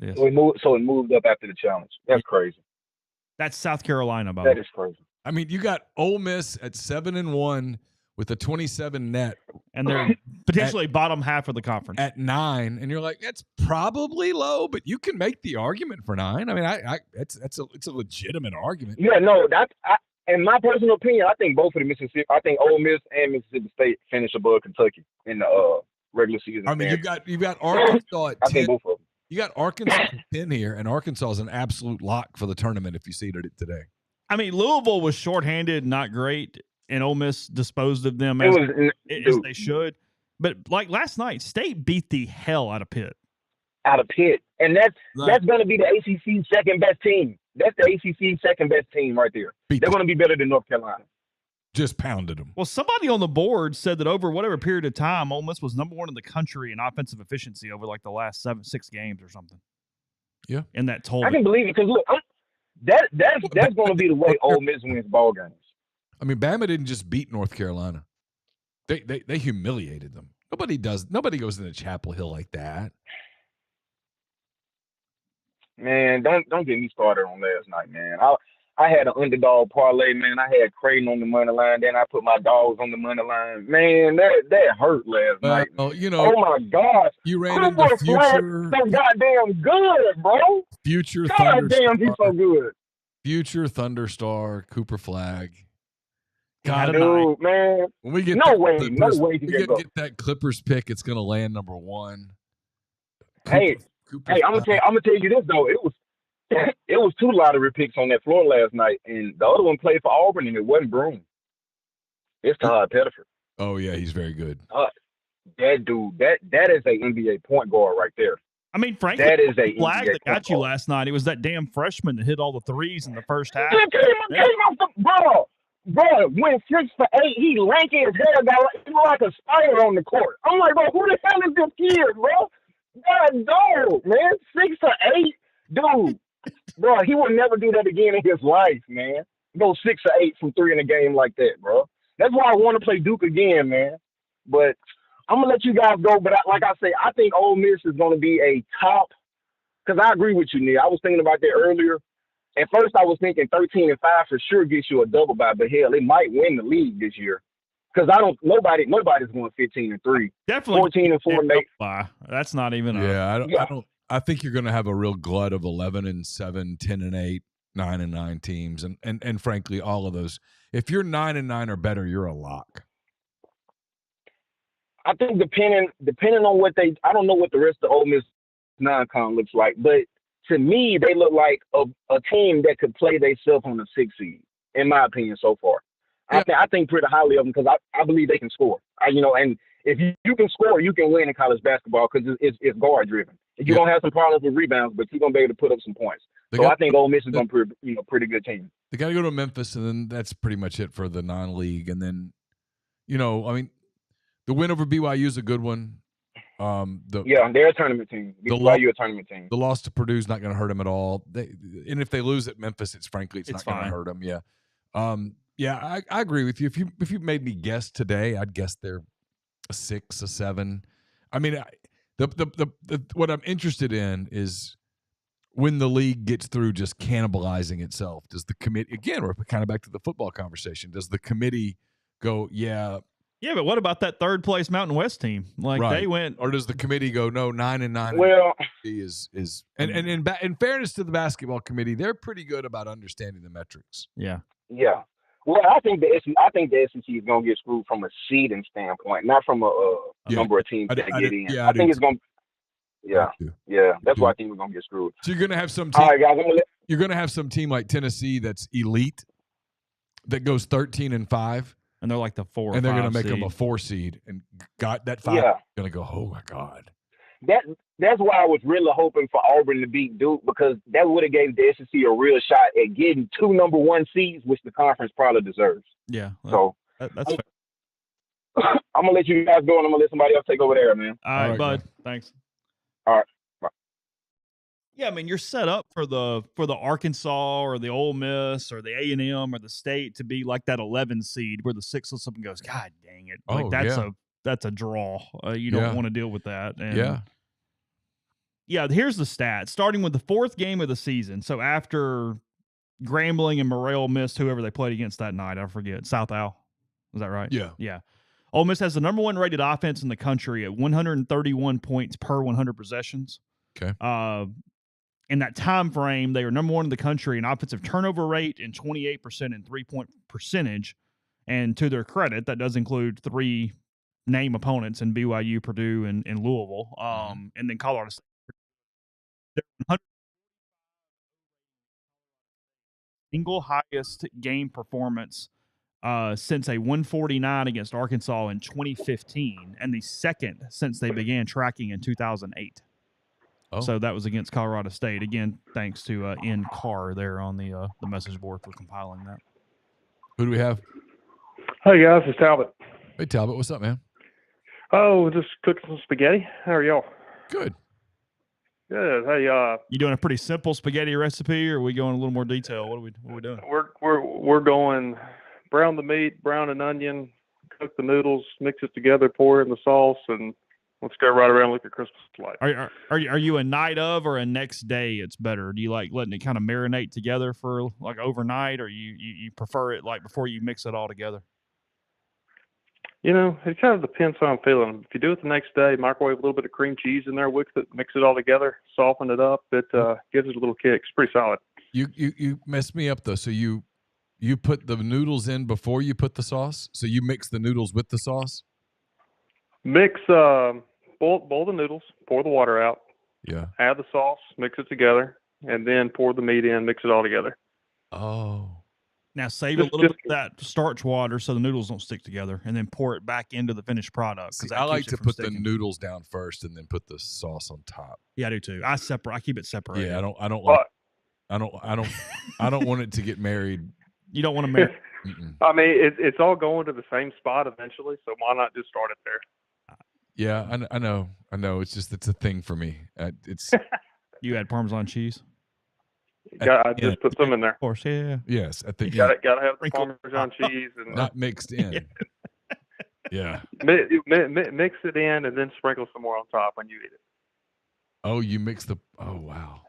Yes. So it moved up after the challenge. That's crazy. That's South Carolina, Bob. That is crazy. I mean, you got Ole Miss at 7-1 with a 27 net, and they're potentially bottom half of the conference at 9, and you're like, that's probably low, but you can make the argument for 9. I mean, it's a legitimate argument. Yeah, no, in my personal opinion, I think both of the Mississippi, I think Ole Miss and Mississippi State finish above Kentucky in the regular season. I mean, you've got Arkansas at 10. I think both of them. You got Arkansas at 10 here, and Arkansas is an absolute lock for the tournament if you see it today. I mean, Louisville was shorthanded, not great, and Ole Miss disposed of them as they should. But like last night, State beat the hell out of Pitt. And that's going to be the ACC's second best team. That's the ACC's second best team right there. They're going to be better than North Carolina. Just pounded them. Well, somebody on the board said that over whatever period of time, Ole Miss was number 1 in the country in offensive efficiency over like the last 6 games or something. Yeah, and that told. I can believe it because look, that's going to be the way Ole Miss wins ball games. I mean, Bama didn't just beat North Carolina; they humiliated them. Nobody goes into Chapel Hill like that. Man, don't get me started on last night, man. I had an underdog parlay, man. I had Creighton on the money line, then I put my dogs on the money line. Man, that hurt last night. Oh my gosh, you ran into future. So goddamn good, bro. Future goddamn, he's so good. Future Thunderstar Cooper Flag. God, dude, man. When we get no way get that Clippers pick, it's gonna land number 1. Hey, I'm gonna tell you this though. It was 2 lottery picks on that floor last night, and the other one played for Auburn, and it wasn't Broome. It's Todd Pettiford. Oh yeah, he's very good. That dude, that is a NBA point guard right there. I mean, frankly, that is a flag that got you last night. It was that damn freshman that hit all the threes in the first half. Came off the ball. Bro, went 6 for 8. He lanky as hell, got like a spider on the court. I'm like, bro, who the hell is this kid, bro? God, dog, man, 6 for 8, dude. Bro, he would never do that again in his life, man. Go 6 or 8 from 3 in a game like that, bro. That's why I want to play Duke again, man. But I'm gonna let you guys go. But like I say, I think Ole Miss is gonna be a top. Because I agree with you, Neal. I was thinking about that earlier. At first, I was thinking 13-5 for sure gets you a double bye, but hell, it might win the league this year. Because nobody's going 15-3. Definitely 14-4, mate. That's not even. I think you're going to have a real glut of 11-7, 10-8, 9-9 teams, and frankly, all of those. If you're 9-9 or better, you're a lock. I think depending on I don't know what the rest of Ole Miss non-con looks like, but to me, they look like a team that could play themselves on the 6th seed, in my opinion, so far. Yeah. I think pretty highly of them because I believe they can score. And if you can score, you can win in college basketball because it's guard driven. You're gonna have some problems with rebounds, but you're gonna be able to put up some points. I think Ole Miss is gonna be pretty good team. They got to go to Memphis, and then that's pretty much it for the non-league. And then, I mean, the win over BYU is a good one. They're a tournament team. BYU a tournament team. The loss to Purdue is not going to hurt them at all. And if they lose at Memphis, it's not going to hurt them. Yeah. I agree with you. If you made me guess today, I'd guess they're a 6, a 7. I mean, what I'm interested in is when the league gets through just cannibalizing itself. Does the committee, again, we're kind of back to the football conversation, does the committee go, yeah, but what about that third place Mountain West team? They went, or does the committee go, no, 9-9? Well, and in fairness to the basketball committee, they're pretty good about understanding the metrics. Yeah. Yeah. Well, I think the SEC is going to get screwed from a seeding standpoint, not from a number of teams that get in. Yeah, I think it's going to. Yeah. That's why I think we're going to get screwed. So you're going to have some team. All right, guys. You're going to have some team like Tennessee that's elite that goes 13-5. And they're like the 4 and they're going to make seed. them a 4 seed, and got that 5 going to go, oh my God. That's why I was really hoping for Auburn to beat Duke, because that would have gave the SEC a real shot at getting 2 number 1 seeds, which the conference probably deserves. Yeah. So that's fair. I'm going to let you guys go, and I'm going to let somebody else take over there, man. All right, bud. Man. Thanks. All right. Bye. Yeah, I mean, you're set up for the Arkansas or the Ole Miss or the A&M or the State to be like that 11 seed where the 6 looks up and goes, God dang it! That's a draw. You don't want to deal with that. And here's the stat. Starting with the 4th game of the season. So after Grambling and Morrell missed whoever they played against that night, I forget. South Al, is that right? Yeah. Yeah. Ole Miss has the number 1 rated offense in the country at 131 points per 100 possessions. Okay. In that time frame, they are number 1 in the country in offensive turnover rate and 28% in 3-point percentage. And to their credit, that does include 3 name opponents in BYU, Purdue, and Louisville. And then Colorado State. Single highest game performance since a 149 against Arkansas in 2015, and the second since they began tracking in 2008. Oh. So that was against Colorado State. Again, thanks to N. Carr there on the message board for compiling that. Who do we have? Hey, guys. It's Talbot. Hey, Talbot. What's up, man? Oh, just cooking some spaghetti. How are y'all? Good. Good. Hey, you doing a pretty simple spaghetti recipe, or are we going a little more detail? What are we doing? We're going brown the meat, brown an onion, cook the noodles, mix it together, pour it in the sauce, and let's go right around like a Christmas light. Are you a night of or a next day? It's better. Do you like letting it kind of marinate together for like overnight, or you prefer it like before you mix it all together? It kind of depends how I'm feeling. If you do it the next day, microwave a little bit of cream cheese in there, mix it all together, soften it up. It gives it a little kick. It's pretty solid. You messed me up though. So you put the noodles in before you put the sauce. So you mix the noodles with the sauce. Mix boil the noodles, pour the water out. Yeah. Add the sauce, mix it together, and then pour the meat in. Mix it all together. Oh. Now save a little bit of that starch water so the noodles don't stick together, and then pour it back into the finished product. See, I like to put the noodles down first and then put the sauce on top. Yeah, I do too. I keep it separated. Yeah, I don't want it to get married. You don't want to marry. I mean, it's all going to the same spot eventually, so why not just start it there? Yeah, I know. It's a thing for me. It's you add Parmesan cheese. I just put some in there. Of course, yeah. Yes, I think you gotta have the Parmesan cheese and not mixed in. Yeah. Mix it in and then sprinkle some more on top when you eat it. Oh, you mix the. Oh, wow.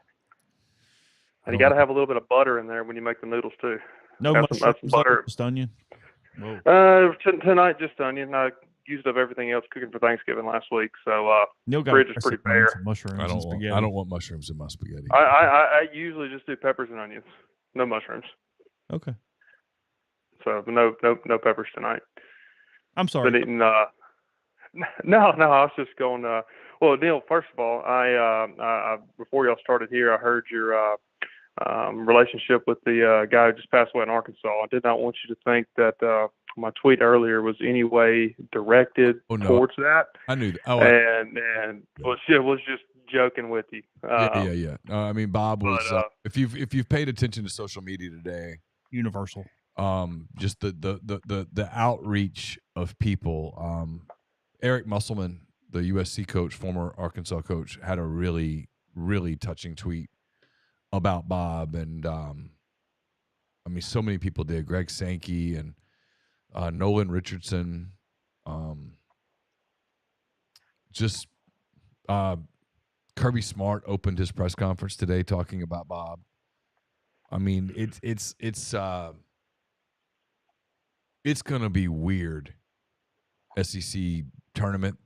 And you got to have a little bit of butter in there when you make the noodles too. No mushrooms, butter. Just onion. Tonight just onion. I used up everything else cooking for Thanksgiving last week, so Neal got fridge is pretty bare. Mushrooms I don't want mushrooms in my spaghetti. I usually just do peppers and onions, no mushrooms. Okay. So no peppers tonight. I'm sorry. Been eating, no. I was just going. Well, Neal, first of all, I before y'all started here, I heard your relationship with the guy who just passed away in Arkansas. I did not want you to think that my tweet earlier was any way directed towards that. I knew that. Oh, and was just joking with you. Yeah. I mean, Bob was. If you've paid attention to social media today, universal. Just the outreach of people. Eric Musselman, the USC coach, former Arkansas coach, had a really, really touching tweet about Bob, and I mean, so many people did. Greg Sankey and Nolan Richardson. Kirby Smart opened his press conference today talking about Bob. I mean, it's gonna be weird. SEC tournament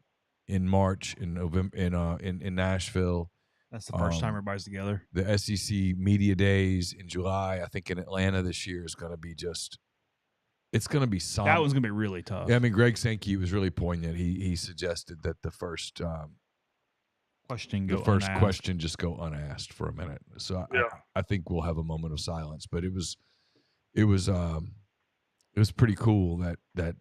in March, in November, in Nashville. That's the first time everybody's together. The SEC media days in July, I think in Atlanta this year is going to be it's going to be somber. That one's going to be really tough. Yeah, I mean, Greg Sankey was really poignant. He suggested that the first question just go unasked for a minute. So I think we'll have a moment of silence. But it was pretty cool that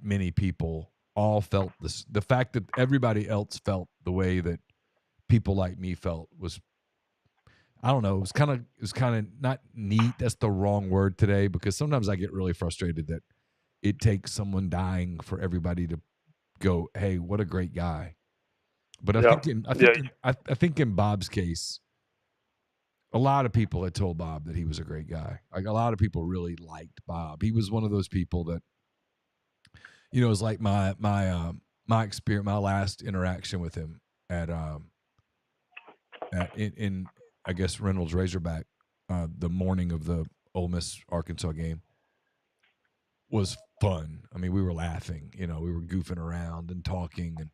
many people all felt this. The fact that everybody else felt the way that people like me felt was, I don't know, it was kind of not neat. That's the wrong word today, because sometimes I get really frustrated that it takes someone dying for everybody to go, hey, what a great guy. But I think in Bob's case, a lot of people had told Bob that he was a great guy. Like, a lot of people really liked Bob. He was one of those people that, you know, it was like my experience, my last interaction with him in I guess Reynolds Razorback, the morning of the Ole Miss Arkansas game, was fun. I mean, we were laughing, you know, we were goofing around and talking, and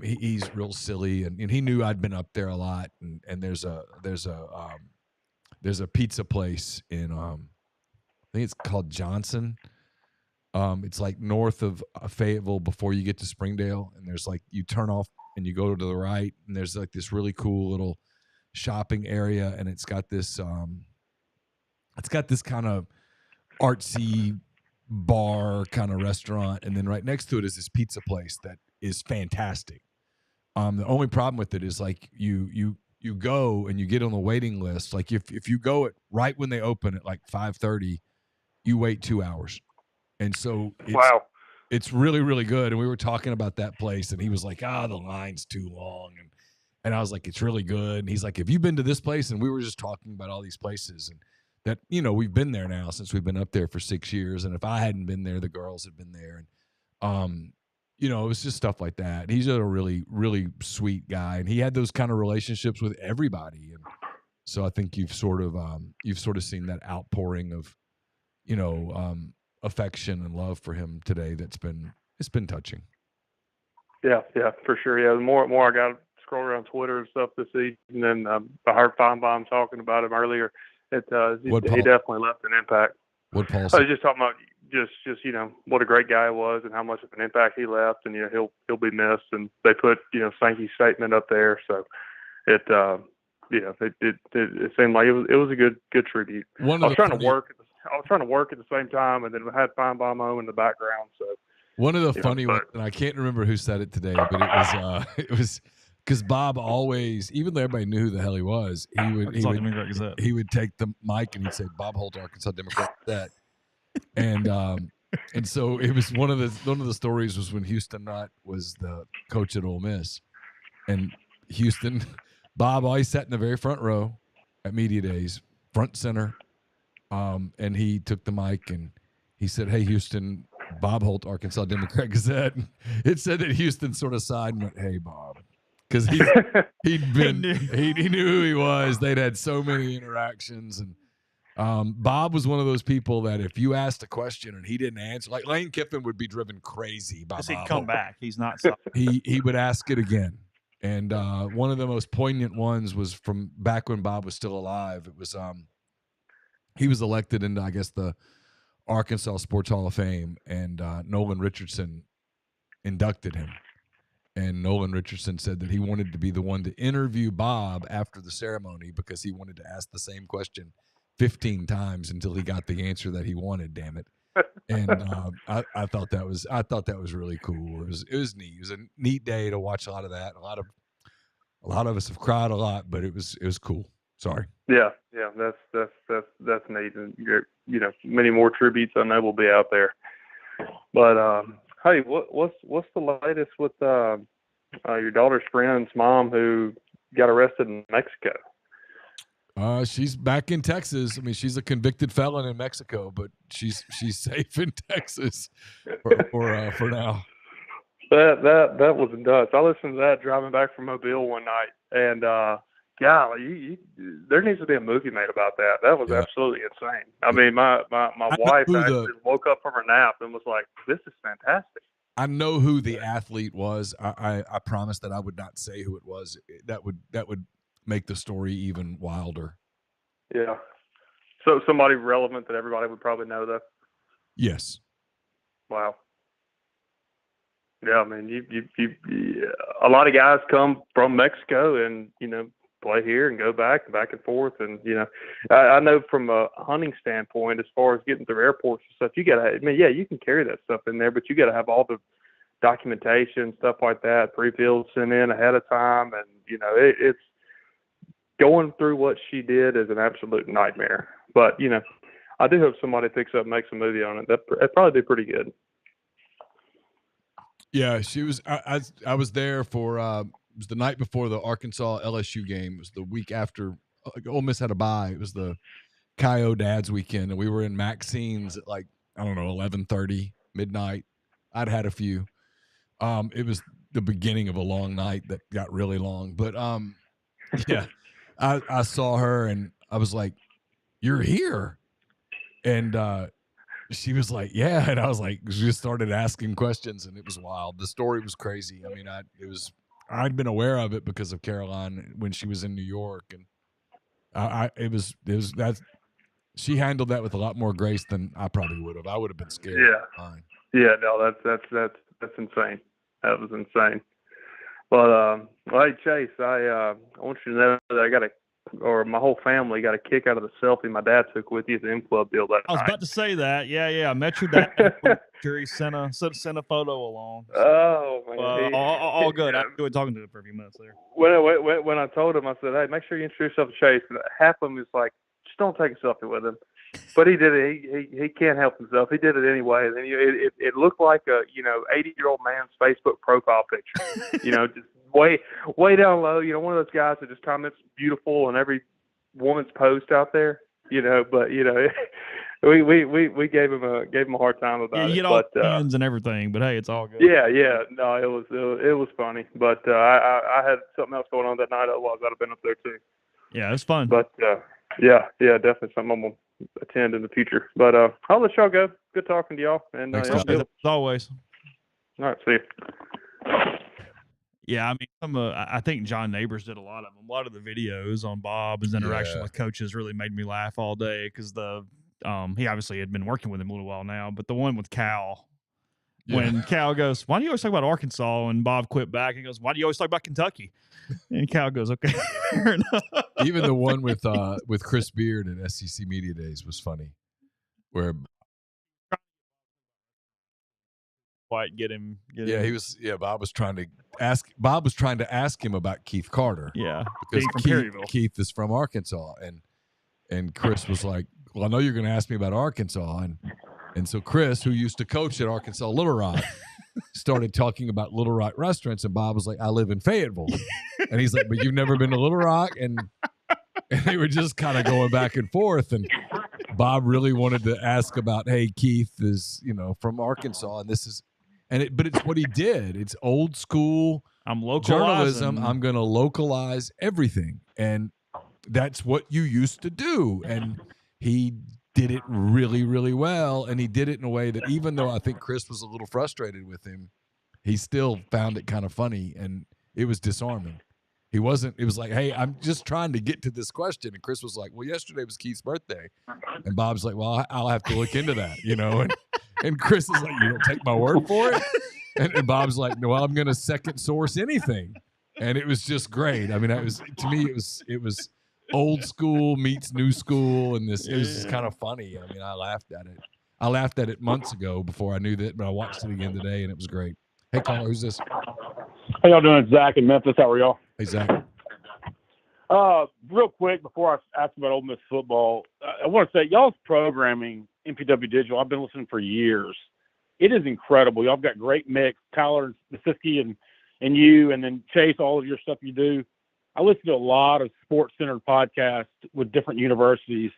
he's real silly, and he knew I'd been up there a lot, and there's a pizza place in I think it's called Johnson. It's like north of Fayetteville before you get to Springdale, and there's like, you turn off and you go to the right, and there's like this really cool little shopping area, and it's got this kind of artsy bar kind of restaurant, and then right next to it is this pizza place that is fantastic. The only problem with it is, like, you go and you get on the waiting list. Like, if you go at right when they open at like 5:30, you wait 2 hours. And so it's really, really good. And we were talking about that place, and he was like, the line's too long. And I was like, it's really good. And he's like, have you been to this place? And we were just talking about all these places, and that, you know, we've been there now since we've been up there for 6 years. And if I hadn't been there, the girls had been there. And, you know, it was just stuff like that. He's a really, really sweet guy. And he had those kind of relationships with everybody. And so I think you've sort of seen that outpouring of, you know, affection and love for him today. It's been touching. Yeah, for sure. Yeah, the more I got to scroll around Twitter and stuff this evening, and I heard Feinbaum talking about him earlier. He definitely left an impact. What Paul I said? was just talking about just you know, what a great guy he was and how much of an impact he left, and, you know, he'll be missed. And they put, you know, Sankey's statement up there, so it seemed like it was a good tribute. I was trying to work at the same time, and then we had Feinbaum home in the background. So one of the funny ones, and I can't remember who said it today, but it was because Bob always, even though everybody knew who the hell he was, he would take the mic and he'd say, Bob Holt, Arkansas Democrat Gazette. And so it was one of the stories was when Houston Nutt was the coach at Ole Miss, and Bob always sat in the very front row at media days, front center. And he took the mic and he said, hey, Houston, Bob Holt, Arkansas Democrat Gazette. It said that Houston sort of sighed and went, hey, Bob. Because he knew who he was. They'd had so many interactions. And Bob was one of those people that if you asked a question and he didn't answer, like Lane Kiffin would be driven crazy by Bob. He'd come back. He's not. He would ask it again. And one of the most poignant ones was from back when Bob was still alive. It was he was elected into, I guess, the Arkansas Sports Hall of Fame, and Nolan Richardson inducted him. And Nolan Richardson said that he wanted to be the one to interview Bob after the ceremony because he wanted to ask the same question 15 times until he got the answer that he wanted, damn it. And I thought that was really cool. It was neat. It was a neat day to watch a lot of that. A lot of us have cried a lot, but it was cool. Sorry. Yeah, that's neat, and many more tributes I know will be out there. But hey, what's the latest with your daughter's friend's mom who got arrested in Mexico? She's back in Texas. I mean, she's a convicted felon in Mexico, but she's safe in Texas for now. That was nuts. I listened to that driving back from Mobile one night, and golly, there needs to be a movie made about that. That was absolutely insane. I mean, my wife actually woke up from her nap and was like, "This is fantastic." I know who the athlete was. I promised that I would not say who it was. That would make the story even wilder. Yeah. So somebody relevant that everybody would probably know, though. Yes. Wow. Yeah, I mean, you a lot of guys come from Mexico and play here and go back and forth, and I know from a hunting standpoint, as far as getting through airports and stuff, you got to. I mean, yeah, you can carry that stuff in there, but you got to have all the documentation, stuff like that, pre-filled, sent in ahead of time, and it's going through what she did is an absolute nightmare. But I do hope somebody picks up and makes a movie on it. That'd probably be pretty good. Yeah, she was. I was there for. It was the night before the Arkansas LSU game. It was the week after Ole Miss had a bye. It was the Kyo Dads weekend, and we were in Maxine's at 11:30 midnight. I'd had a few. It was the beginning of a long night that got really long. But yeah, I saw her and I was like, "You're here," and she was like, "Yeah," and I was like, she just started asking questions, and it was wild. The story was crazy. I mean, I'd been aware of it because of Caroline when she was in New York, and it was that she handled that with a lot more grace than I probably would have. I would have been scared. Yeah, no, that's insane. That was insane. But hey, Chase, I want you to know that my whole family got a kick out of the selfie my dad took with you at the M Club deal that night. I was about to say that. Yeah. I met your dad. He sent a photo along. So, oh man, all good. I enjoyed talking to him for a few minutes there. When I told him, I said, "Hey, make sure you introduce yourself to Chase." And half of them is like, "Just don't take a selfie with him." But he did it. He can't help himself. He did it anyway. And it looked like a 80-year-old man's Facebook profile picture. Just way down low. One of those guys that just comments beautiful on every woman's post out there. But we gave him a hard time about it. You get all pins and everything, but hey, it's all good. Yeah. No, it was funny. But I had something else going on that night. Otherwise, I'd have been up there too. Yeah, it was fun. But yeah, definitely something I'm gonna attend in the future. But I'll let y'all go. Good talking to y'all. And as always. All right, see you. Yeah, I mean, I think John Neighbors did a lot of them. A lot of the videos on Bob's interaction with coaches really made me laugh all day because he obviously had been working with him a little while now, but the one with Cal, when Cal goes, "Why do you always talk about Arkansas?" and Bob quit back and goes, "Why do you always talk about Kentucky?" And Cal goes, "Okay, fair enough." Even the one with Chris Beard at SEC Media Days was funny, where quite get him. He was. Yeah, Bob was trying to ask him about Keith Carter. Yeah, because Keith is from Arkansas, and Chris was like, "Well, I know you're going to ask me about Arkansas," and so Chris, who used to coach at Arkansas Little Rock, started talking about Little Rock restaurants, and Bob was like, "I live in Fayetteville," and he's like, "But you've never been to Little Rock?" And they were just kind of going back and forth, and Bob really wanted to ask about, "Hey, Keith is from Arkansas, and this is." But it's what he did. It's old school journalism. I'm going to localize everything. And that's what you used to do. And he did it really, really well. And he did it in a way that even though I think Chris was a little frustrated with him, he still found it kind of funny. And it was disarming. It was like, "Hey, I'm just trying to get to this question." And Chris was like, "Well, yesterday was Keith's birthday." And Bob's like, "Well, I'll have to look into that, And Chris is like, "You don't take my word for it?" And Bob's like, "No, I'm going to second source anything." And it was just great. I mean, it was old school meets new school, and it was just kind of funny. I mean, I laughed at it. I laughed at it months ago before I knew that, but I watched it again today, and it was great. Hey, caller, who's this? How y'all doing? It's Zach in Memphis. How are y'all? Hey, Zach. Real quick, before I ask about Ole Miss football, I want to say y'all's programming, MPW Digital, I've been listening for years. It is incredible. Y'all got great mix. Tyler, Siski, and you, and then Chase, all of your stuff you do. I listen to a lot of sports-centered podcasts with different universities,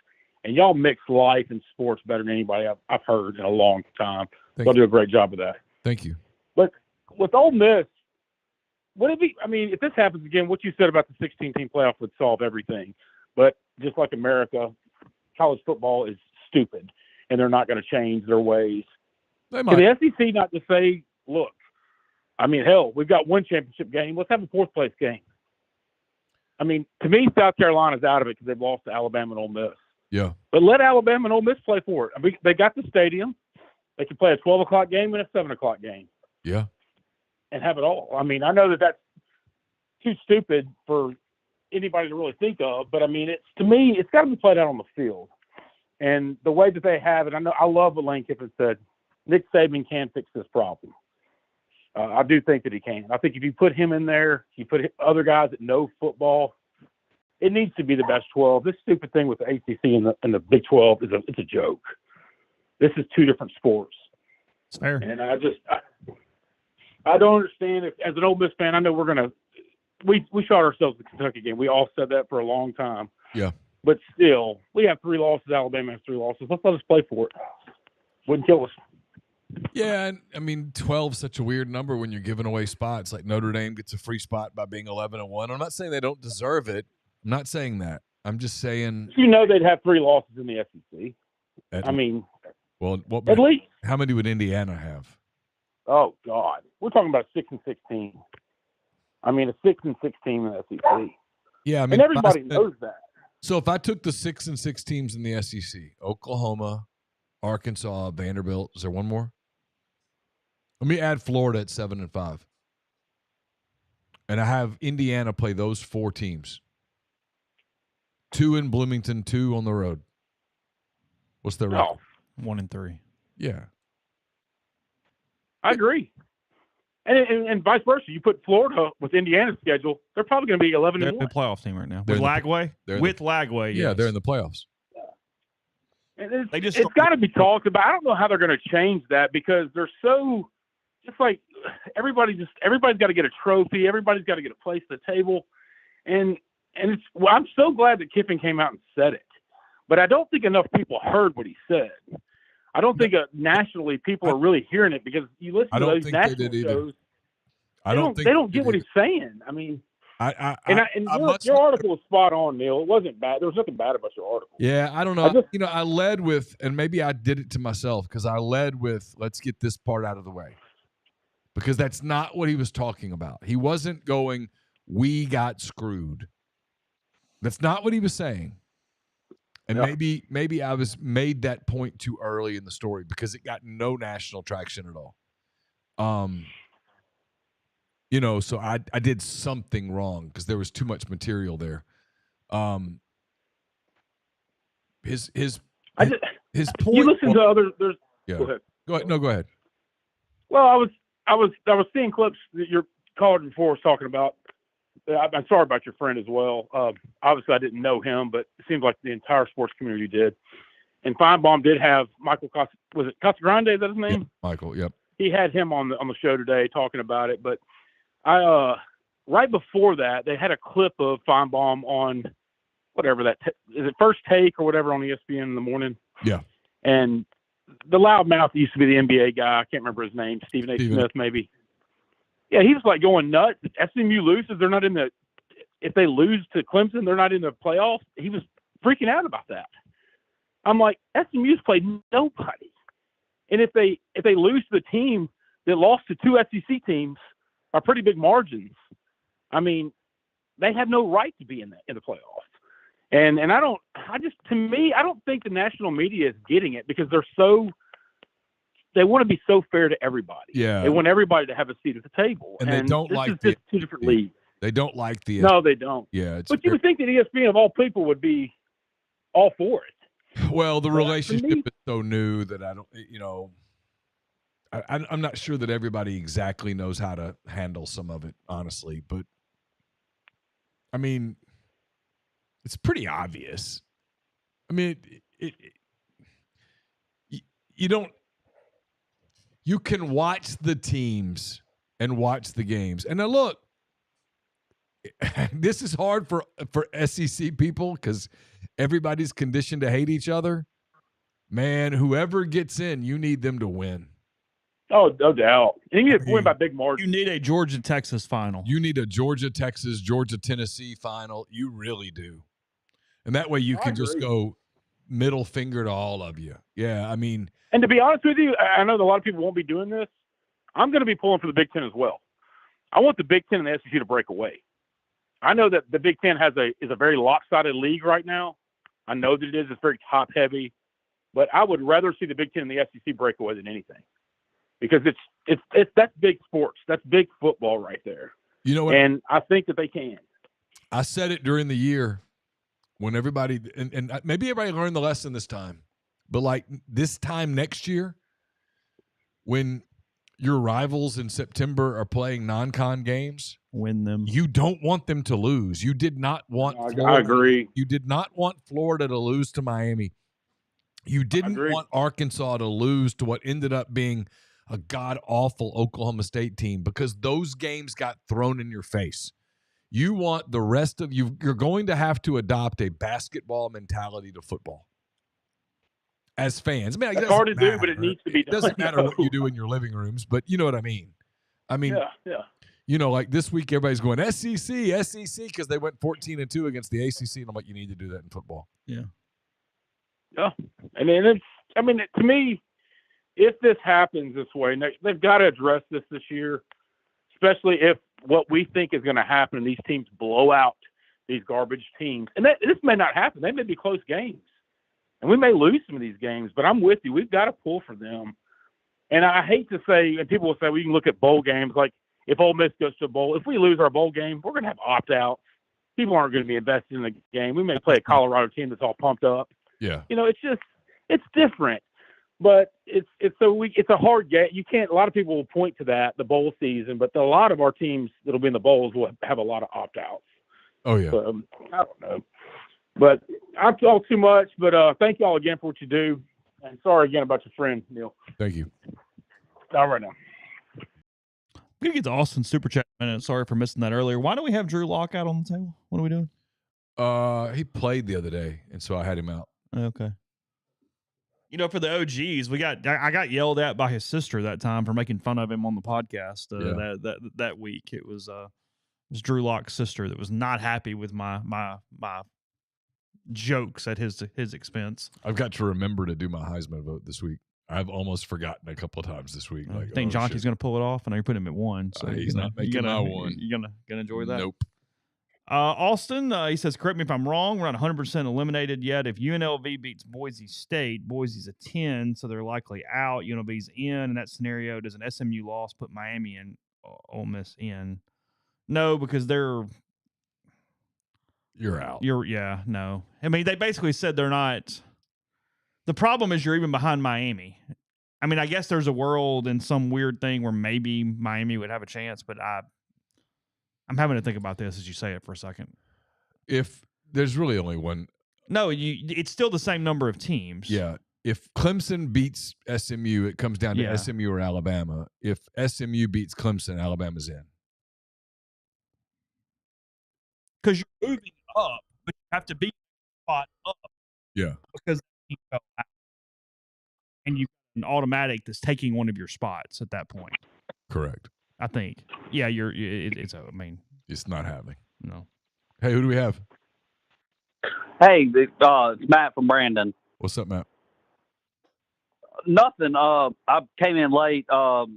and y'all mix life and sports better than anybody I've heard in a long time. Y'all do a great job of that. Thank you. But with Ole Miss, would it be? I mean, if this happens again, what you said about the 16-team playoff would solve everything. But just like America, college football is stupid, and they're not going to change their ways. Can the SEC not just say, look, I mean, hell, we've got one championship game. Let's have a fourth-place game. I mean, to me, South Carolina's out of it because they've lost to Alabama and Ole Miss. Yeah. But let Alabama and Ole Miss play for it. I mean, they got the stadium. They can play a 12 o'clock game and a 7 o'clock game. Yeah. And have it all. I mean, I know that that's too stupid for anybody to really think of, but I mean, to me, it's got to be played out on the field. And the way that they have it, I love what Lane Kiffin said. Nick Saban can fix this problem. I do think that he can. I think if you put him in there, you put other guys that know football, it needs to be the best 12. This stupid thing with the ACC and the Big 12 it's a joke. This is two different sports. It's fair. And I don't understand. As an Ole Miss fan, I know we shot ourselves the Kentucky game. We all said that for a long time. Yeah. But still, we have 3 losses. Alabama has 3 losses. Let's let us play for it. Wouldn't kill us. Yeah, and I mean, 12 is such a weird number when you're giving away spots. Like Notre Dame gets a free spot by being 11-1. I'm not saying they don't deserve it. I'm not saying that. I'm just saying. You know they'd have 3 losses in the SEC. At least. How many would Indiana have? Oh, God. We're talking about 6-16. I mean, a 6-6 team in the SEC. Yeah, I mean, and everybody knows that. So if I took the 6-6 teams in the SEC, Oklahoma, Arkansas, Vanderbilt, is there one more? Let me add Florida at 7-5. And I have Indiana play those 4 teams. 2 in Bloomington, 2 on the road. What's their record? 1-3. Yeah. I agree. And vice versa. You put Florida with Indiana's schedule, they're probably going to be 11-1. They're the playoff team right now. With Lagway? Lagway, yeah, yes. they're in the playoffs. And it's got to be talked about. I don't know how they're going to change that because they're so – just like everybody's got to get a trophy. Everybody's got to get a place at the table. And I'm so glad that Kiffin came out and said it. But I don't think enough people heard what he said. I don't think nationally people are really hearing it because you listen to those national shows. They don't get what he's saying. I mean, your article was spot on, Neal. It wasn't bad. There was nothing bad about your article. Yeah, I don't know. I led with, and maybe I did it to myself because I led with, let's get this part out of the way. Because that's not what he was talking about. He wasn't going, we got screwed. That's not what he was saying. And maybe I was made that point too early in the story because it got no national traction at all. So I did something wrong because there was too much material there. His point. You listen to other. Yeah. Go ahead. Go ahead. No, go ahead. Well, I was seeing clips that your caller before was talking about. I'm sorry about your friend as well. Obviously, I didn't know him, but it seems like the entire sports community did. And Feinbaum did have Michael Casagrande, is that his name? Yeah, Michael, yep. He had him on the show today talking about it. But right before that, they had a clip of Feinbaum on whatever is it First Take or whatever on ESPN in the morning? Yeah. And the loudmouth used to be the NBA guy. I can't remember his name. Stephen A. Smith, maybe. Yeah, he was like going nuts. SMU loses, they're not in the. If they lose to Clemson, they're not in the playoffs. He was freaking out about that. I'm like, SMU's played nobody, and if they lose to the team that lost to 2 SEC teams by pretty big margins, I mean, they have no right to be in the playoffs. And I don't think the national media is getting it because they want to be so fair to everybody. Yeah. They want everybody to have a seat at the table. And they don't like just 2 different leagues. They don't like the No, they don't. Yeah. But you would think that ESPN of all people would be all for it. Well, the But relationship for me, is so new that I don't, I'm not sure that everybody exactly knows how to handle some of it, honestly. But I mean, it's pretty obvious. I mean, you don't. You can watch the teams and watch the games. And now look, this is hard for SEC people because everybody's conditioned to hate each other. Man, whoever gets in, you need them to win. oh, no doubt. And you need to win by big margin. You need a Georgia-Texas final. You need a Georgia-Texas, Georgia-Tennessee final. You really do. And that way you can just go middle finger to all of you. Yeah, I mean. And to be honest with you, I know that a lot of people won't be doing this. I'm going to be pulling for the Big Ten as well. I want the Big Ten and the SEC to break away. I know that the Big Ten is a very lopsided league right now. I know that it is. It's very top-heavy. But I would rather see the Big Ten and the SEC break away than anything. Because that's big sports. That's big football right there. You know what? And I think that they can. I said it during the year when everybody and maybe everybody learned the lesson this time. But like this time next year, when your rivals in September are playing non-con games, win them. You don't want them to lose. You did not want Florida. I agree. You did not want Florida to lose to Miami. You didn't want Arkansas to lose to what ended up being a god-awful Oklahoma State team because those games got thrown in your face. You want the rest of you. You're going to have to adopt a basketball mentality to football. As fans, man, it's hard to do, but it needs to be done. It doesn't matter what you do in your living rooms, but you know what I mean. Yeah. You know, like this week, everybody's going SEC, because they went 14-2 against the ACC, and I'm like, you need to do that in football. Yeah. Yeah, I mean, to me, if this happens this way, they've got to address this year, especially if what we think is going to happen and these teams blow out these garbage teams. And this may not happen. They may be close games. And we may lose some of these games, but I'm with you. We've got to pull for them. And I hate to say, and people will say, we can look at bowl games. Like if Ole Miss goes to a bowl, if we lose our bowl game, we're going to have opt-outs. People aren't going to be invested in the game. We may play a Colorado team that's all pumped up. Yeah. It's different. But it's a hard game. You can't. A lot of people will point to that, the bowl season, but a lot of our teams that'll be in the bowls will have a lot of opt-outs. Oh yeah. So, I don't know. But I've talked too much. But thank you all again for what you do. And sorry again about your friend, Neal. Thank you. All right now. I'm gonna get to Austin's super chat in a minute. Sorry for missing that earlier. Why don't we have Drew Lock out on the table? What are we doing? He played the other day, and so I had him out. Okay. You know, for the OGs, I got yelled at by his sister that time for making fun of him on the podcast that week. It was Drew Lock's sister that was not happy with my jokes at his expense. I've got to remember to do my Heisman vote this week. I've almost forgotten a couple of times this week. I think Jonty's going to pull it off, and I put him at 1. So he's not making my 1. You gonna enjoy that? Nope. Austin, he says, correct me if I'm wrong. We're not 100% eliminated yet. If UNLV beats Boise State, Boise's a 10, so they're likely out. UNLV's in. In that scenario, does an SMU loss put Miami and Ole Miss in? No, because they're... You're out. No. I mean, they basically said they're not... The problem is you're even behind Miami. I mean, I guess there's a world in some weird thing where maybe Miami would have a chance, but I'm having to think about this as you say it for a second. If there's really only one. No, it's still the same number of teams. Yeah. If Clemson beats SMU, it comes down to SMU or Alabama. If SMU beats Clemson, Alabama's in. Because you're moving up, but you have to be spot up. Yeah. Because you go out. And you an automatic that's taking one of your spots at that point. Correct. I think. Yeah, it's not happening. No. Hey, who do we have? Hey, it's Matt from Brandon. What's up, Matt? Nothing. I came in late. Has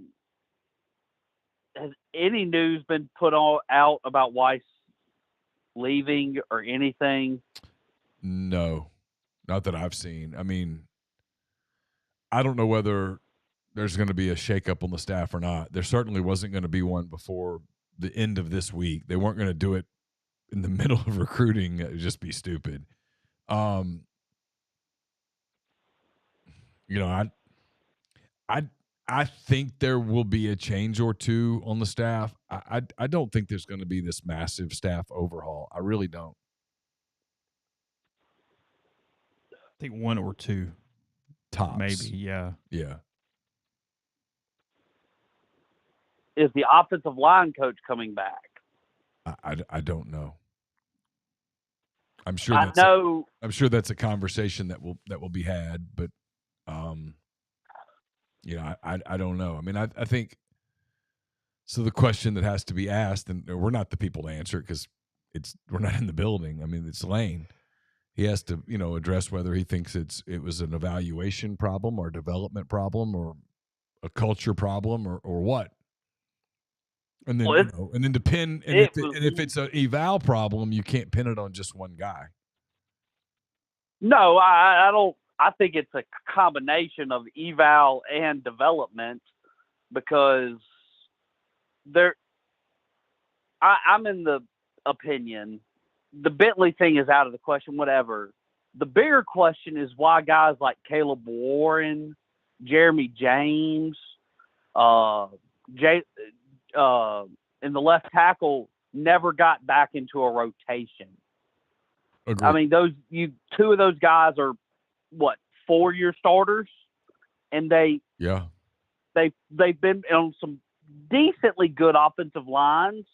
any news been put out about Weiss leaving or anything? No, not that I've seen. I mean, I don't know whether there's going to be a shakeup on the staff or not. There certainly wasn't going to be one before the end of this week. They weren't going to do it in the middle of recruiting. It would just be stupid. You know, I think there will be a change or two on the staff. I don't think there's going to be this massive staff overhaul. I really don't. I think one or two. Tops. Maybe, yeah. Yeah. Is the offensive line coach coming back? I don't know. I'm sure that's a conversation that will be had, but I don't know. I mean, I think so. The question that has to be asked, and we're not the people to answer it because we're not in the building. I mean, it's Lane. He has to, address whether he thinks it was an evaluation problem or a development problem or a culture problem or what. And then, and then to pin, and if it's an eval problem, you can't pin it on just one guy. No, I don't. I think it's a combination of eval and development because I'm in the opinion the Bentley thing is out of the question, whatever. The bigger question is why guys like Caleb Warren, Jeremy James, and the left tackle never got back into a rotation. Agreed. I mean, two of those guys are 4-year starters, and they've been on some decently good offensive lines.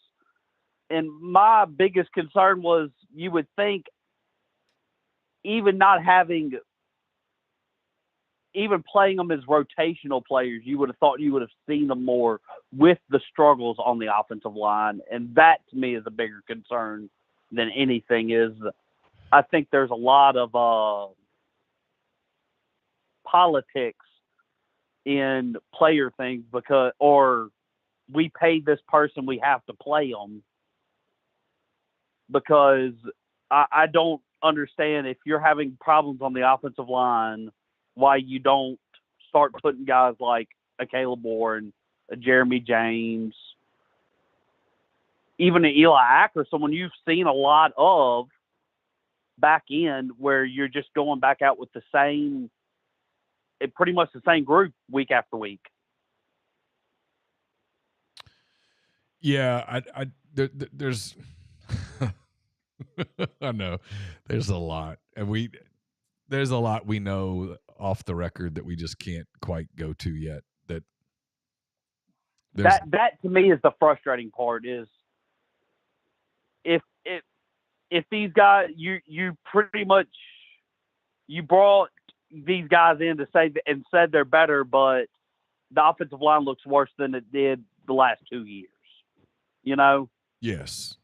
And my biggest concern was you would think even playing them as rotational players, you would have thought you would have seen them more with the struggles on the offensive line. And that to me is a bigger concern than anything is. I think there's a lot of politics in player things or we paid this person, we have to play them. Because I don't understand if you're having problems on the offensive line, why you don't start putting guys like a Caleb Warren, a Jeremy James, even an Eli Acker, someone you've seen a lot of back in where you're just going back out with pretty much the same group week after week. Yeah, there's I know there's a lot, and there's a lot we know off the record that we just can't quite go to yet. That to me is the frustrating part. Is if these guys you pretty much you brought these guys in to say and said they're better, but the offensive line looks worse than it did the last 2 years. Yes.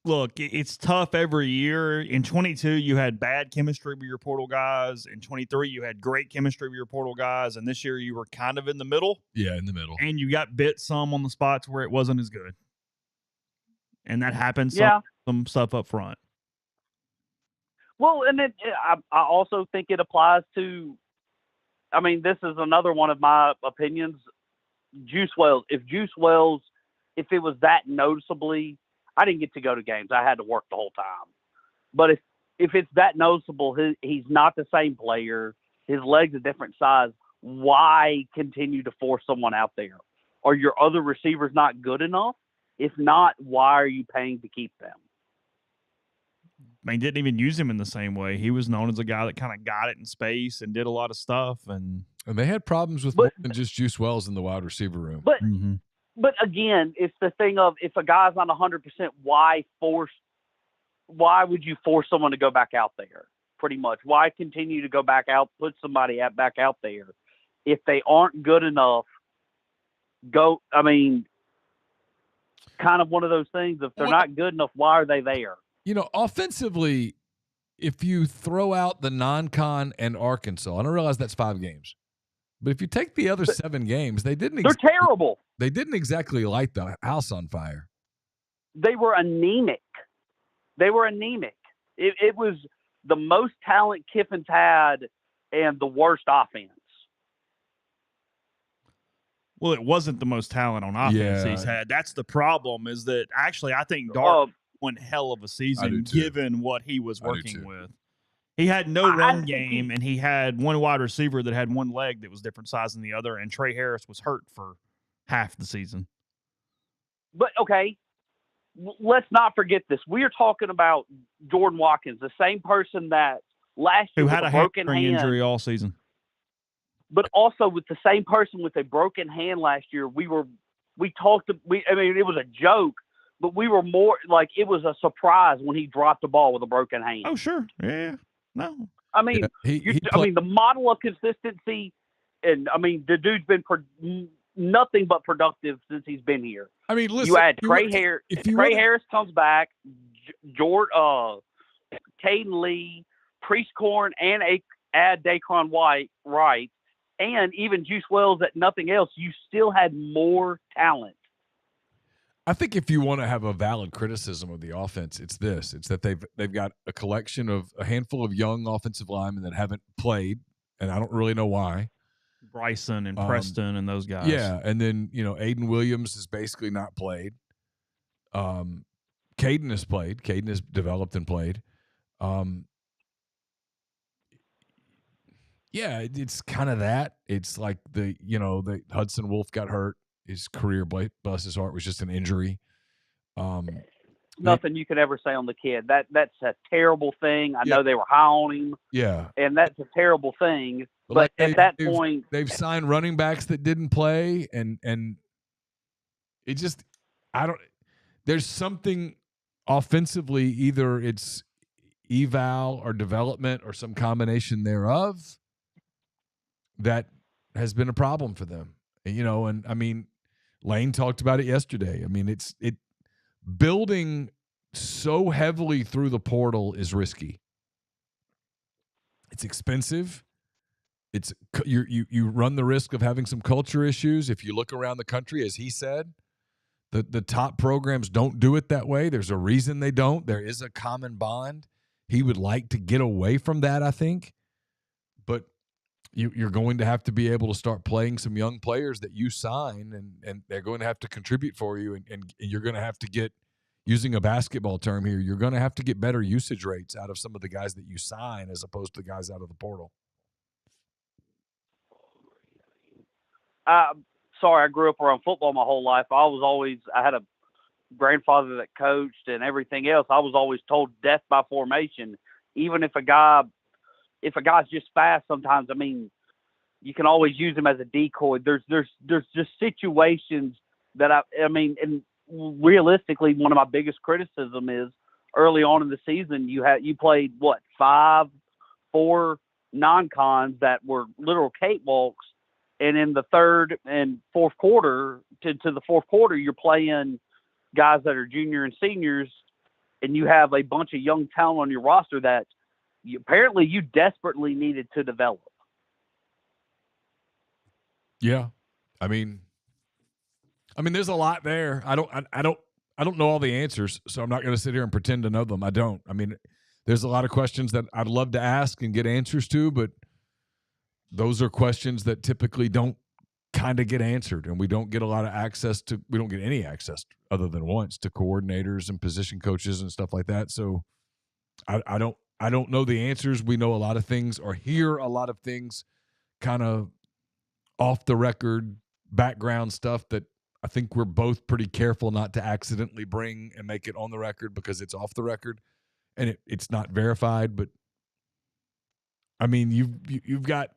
Look, it's tough every year. In 22, you had bad chemistry with your portal guys. In 23, you had great chemistry with your portal guys. And this year, you were kind of in the middle. Yeah, in the middle. And you got bit some on the spots where it wasn't as good. And that happens some stuff up front. Well, and I also think it applies to, I mean, this is another one of my opinions. Juice Wells. If it was that noticeably, I didn't get to go to games. I had to work the whole time. But if it's that noticeable, he's not the same player. His leg's a different size. Why continue to force someone out there? Are your other receivers not good enough? If not, why are you paying to keep them? I mean, didn't even use him in the same way. He was known as a guy that kind of got it in space and did a lot of stuff. And they had problems with more than just Juice Wells in the wide receiver room. But again, it's the thing of if a guy's not 100%, why would you force someone to go back out there? Pretty much. Why continue to go back out, put somebody back out there? If they aren't good enough, kind of one of those things. If they're not good enough, why are they there? Offensively, if you throw out the non-con and Arkansas, and I realize that's 5 games. But if you take the other 7 games, they're terrible. They didn't exactly light the house on fire. They were anemic. It was the most talent Kiffin's had and the worst offense. Well, it wasn't the most talent on offense he's had. That's the problem is that actually I think Dart won hell of a season given what he was working with. He had no run game, and he had one wide receiver that had one leg that was different size than the other, and Trey Harris was hurt for half the season. But, okay, let's not forget this. We are talking about Jordan Watkins, the same person that last year who had with a broken hamstring hand, injury all season. but also with the same person with a broken hand last year. It was a joke, but we were more like it was a surprise when he dropped the ball with a broken hand. Oh, sure. Yeah. No. I mean, the model of consistency, and I mean, the dude's been nothing but productive since he's been here. I mean, listen, you add Trey Harris comes back, Caden Lee, Priestcorn, and add Daquan Wright, and even Juice Wells at nothing else, you still had more talent. I think if you want to have a valid criticism of the offense, it's this. It's that they've got a collection of a handful of young offensive linemen that haven't played, and I don't really know why. Bryson and Preston and those guys. Yeah, and then, Aiden Williams has basically not played. Caden has played. Caden has developed and played. Yeah, it's kind of that. It's like the Hudson Wolf got hurt. His career, bless his heart, was just an injury. Nothing you could ever say on the kid. That's a terrible thing. I know they were high on him. Yeah. And that's a terrible thing. But at that point, they've signed running backs that didn't play, and it just there's something offensively, either it's eval or development or some combination thereof, that has been a problem for them. And I mean, Lane talked about it yesterday. I mean, building so heavily through the portal is risky. It's expensive. You run the risk of having some culture issues. If you look around the country, as he said, the top programs don't do it that way. There's a reason they don't. There is a common bond. He would like to get away from that, I think. But you're going to have to be able to start playing some young players that you sign, and they're going to have to contribute for you, and you're going to have to get, using a basketball term here, you're going to have to get better usage rates out of some of the guys that you sign as opposed to the guys out of the portal. Sorry, I grew up around football my whole life. I had a grandfather that coached and everything else. I was always told death by formation. Even if a guy's just fast, sometimes, I mean, you can always use him as a decoy. There's just situations that I mean, and realistically, one of my biggest criticism is early on in the season, you played 4 non-cons that were literal cakewalks, and in the third and fourth quarter to the fourth quarter, you're playing guys that are junior and seniors, and you have a bunch of young talent on your roster that apparently you desperately needed to develop. Yeah. I mean, there's a lot there. I don't know all the answers, so I'm not going to sit here and pretend to know them. I don't. I mean, there's a lot of questions that I'd love to ask and get answers to, but those are questions that typically don't kind of get answered, and we don't get a lot of access to. We don't get any access other than once to coordinators and position coaches and stuff like that. So I don't know the answers. We know a lot of things, or hear a lot of things, kind of off the record background stuff that I think we're both pretty careful not to accidentally bring and make it on the record because it's off the record and it's not verified. But I mean, you've got.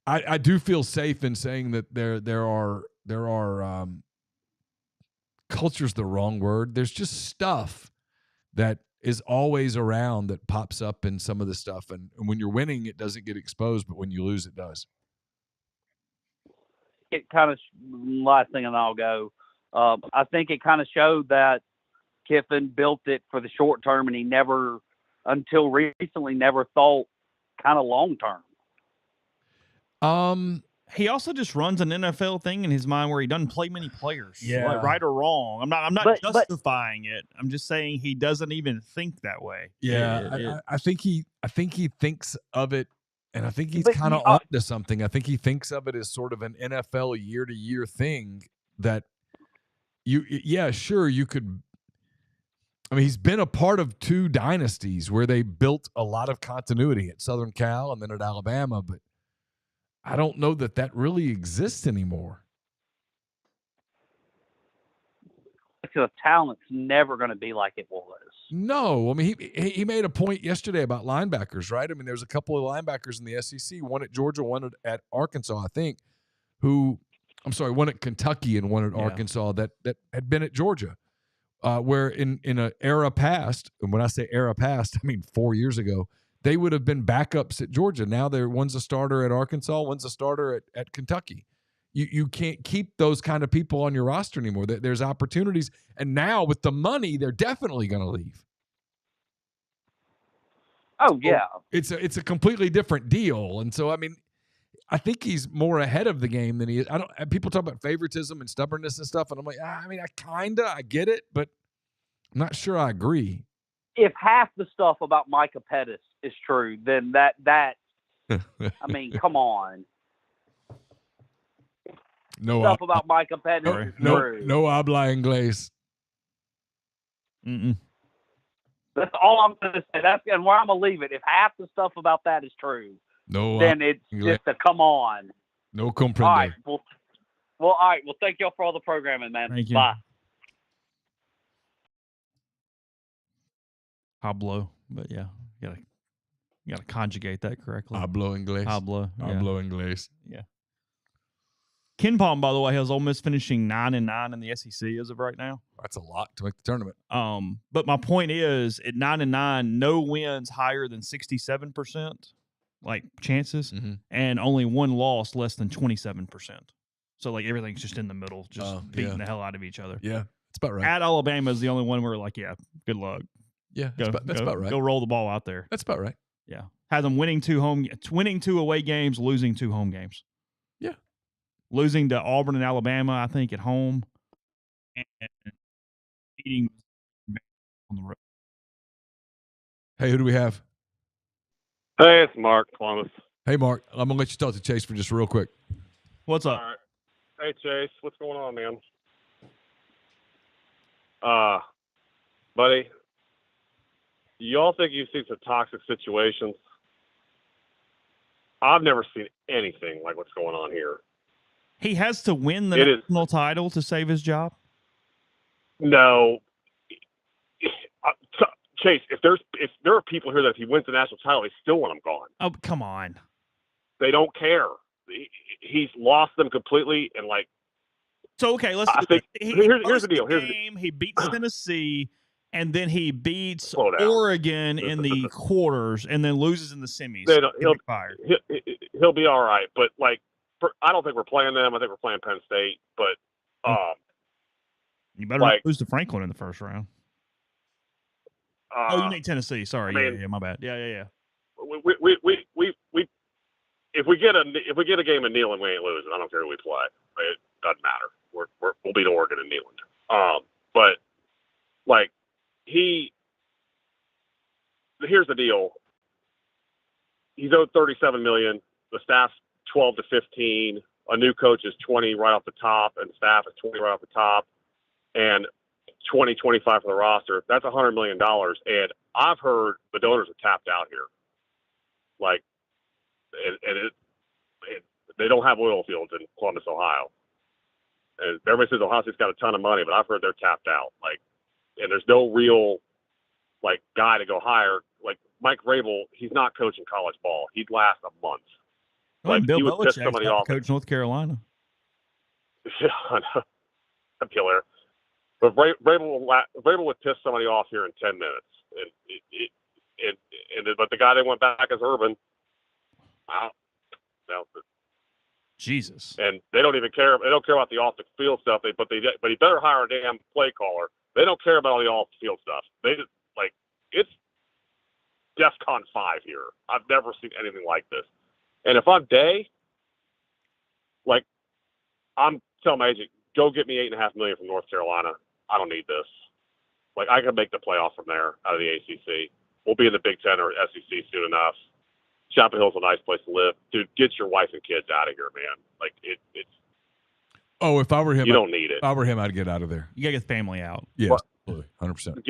I do feel safe in saying that there are culture's the wrong word. There's just stuff that is always around that pops up in some of the stuff, and when you're winning, it doesn't get exposed, but when you lose, it does. It kind of, last thing, and I'll go. I think it kind of showed that Kiffin built it for the short term, and he never, until recently, never thought kind of long term. He also just runs an NFL thing in his mind where he doesn't play many players. Yeah. Like, right or wrong. I'm not justifying it. I'm just saying he doesn't even think that way. Yeah. I think he thinks of it, and I think he's kind of up to something. I think he thinks of it as sort of an NFL year-to-year thing that you could. I mean, he's been a part of 2 dynasties where they built a lot of continuity at Southern Cal and then at Alabama, but I don't know that really exists anymore. The talent's never going to be like it was. No, I mean, he made a point yesterday about linebackers, right? I mean, there's a couple of linebackers in the SEC, one at Georgia, one at Arkansas, I think, one at Kentucky and one at Arkansas that had been at Georgia. Where in an era past, and when I say era past, I mean 4 years ago, they would have been backups at Georgia. Now one's a starter at Arkansas, one's a starter at Kentucky. You can't keep those kind of people on your roster anymore. There's opportunities, and now with the money, they're definitely going to leave. Oh yeah, it's a completely different deal, and so I mean, I think he's more ahead of the game than he is. People talk about favoritism and stubbornness and stuff, and I'm like, I get it, but I'm not sure I agree. If half the stuff about Micah Pettis is true, then that I mean, come on. No stuff about Micah Pettis is true. No habla inglés. That's all I'm going to say. And where I'm going to leave it. If half the stuff about that is true, then it's just a come on. No comprende. All right. Well, all right. Well, thank y'all for all the programming, man. Thank you. Bye. Hablo, but yeah, you gotta conjugate that correctly. Hablo inglés. Hablo inglés. Yeah. Ken Palm, by the way, has Ole Miss finishing 9-9 in the SEC as of right now. That's a lot to make the tournament. But my point is, at 9-9, no wins higher than 67%, like chances, and only one loss less than 27%. So like everything's just in the middle, just beating the hell out of each other. Yeah, that's about right. At Alabama is the only one where like, yeah, good luck. Yeah, that's about right. Go roll the ball out there. That's about right. Yeah, had them winning 2 away games, losing 2 home games. Yeah. Losing to Auburn and Alabama, I think, at home, and beating on the road. Hey, who do we have? Hey, it's Mark Columbus. Hey, Mark. I'm going to let you talk to Chase for just real quick. What's up? All right. Hey, Chase. What's going on, man? Buddy, do y'all think you've seen some toxic situations? I've never seen anything like what's going on here. He has to win the national title to save his job? No. Chase, if there are people here that if he wins the national title, they still want him gone. Oh, come on. They don't care. He's lost them completely, and like. So okay, let's. Here's the deal. He beats Tennessee, and then he beats Oregon in the quarters, and then loses in the semis. He'll be fired. He'll be all right, but like. I don't think we're playing them. I think we're playing Penn State. But you better lose to Franklin in the first round. You mean Tennessee? Sorry, yeah, my bad. Yeah. We if we get a game in Neal and we ain't losing, I don't care who we play. It doesn't matter. We'll beat Oregon and Neyland. But like here's the deal. He's owed $37 million. The staff's 12 to 15. A new coach is 20 right off the top, and staff is 20 right off the top, and 20, 25 for the roster. That's $100 million. And I've heard the donors are tapped out here. Like, they don't have oil fields in Columbus, Ohio. And everybody says Ohio State's got a ton of money, but I've heard they're tapped out. Like, and there's no real like guy to go hire. Like Mike Vrabel, he's not coaching college ball. He'd last a month. Like Bill Belichick coach North Carolina. Yeah, I know. I'm killer. But Vrabel would piss somebody off here in 10 minutes. But the guy that went back is Urban. Jesus. And they don't even care. They don't care about the off the field stuff. But he better hire a damn play caller. They don't care about all the off the field stuff. They just like it's DEFCON 5 here. I've never seen anything like this. And if I'm Day, like I'm telling my agent, go get me $8.5 million from North Carolina. I don't need this. Like I can make the playoff from there out of the ACC. We'll be in the Big Ten or SEC soon enough. Chapel Hill's a nice place to live, dude. Get your wife and kids out of here, man. Like it's. Oh, if I were him, you don't need it. If I were him, I'd get out of there. You gotta get the family out. Yeah, Absolutely, 100%.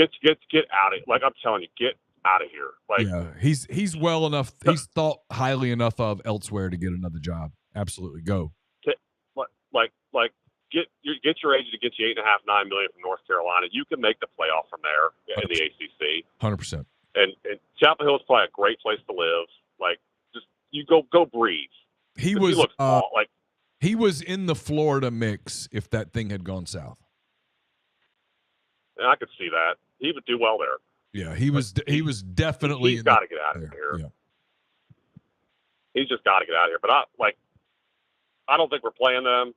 Get out of. Like I'm telling you, get out of here. Like yeah, he's well enough. He's thought highly enough of elsewhere to get another job. Absolutely, go. Like get your agent to get you $8.5-9 million from North Carolina. You can make the playoff from there in the ACC. 100%. And Chapel Hill is probably a great place to live. Like just you go breathe. He was he was in the Florida mix if that thing had gone south. And I could see that he would do well there. Yeah, he was definitely. He's got to get out of here. Yeah. He's just got to get out of here. But I don't think we're playing them.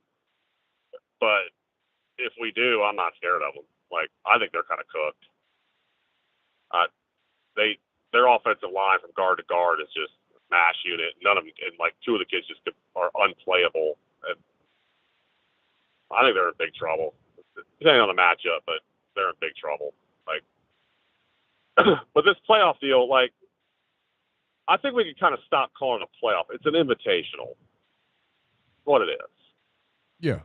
But if we do, I'm not scared of them. Like I think they're kind of cooked. Their offensive line from guard to guard is just a mash unit. None of them, and like two of the kids just are unplayable. And I think they're in big trouble. Depending on the matchup, but they're in big trouble. Like, but this playoff deal, like, I think we can kind of stop calling it a playoff. It's an invitational. What it is. Yeah.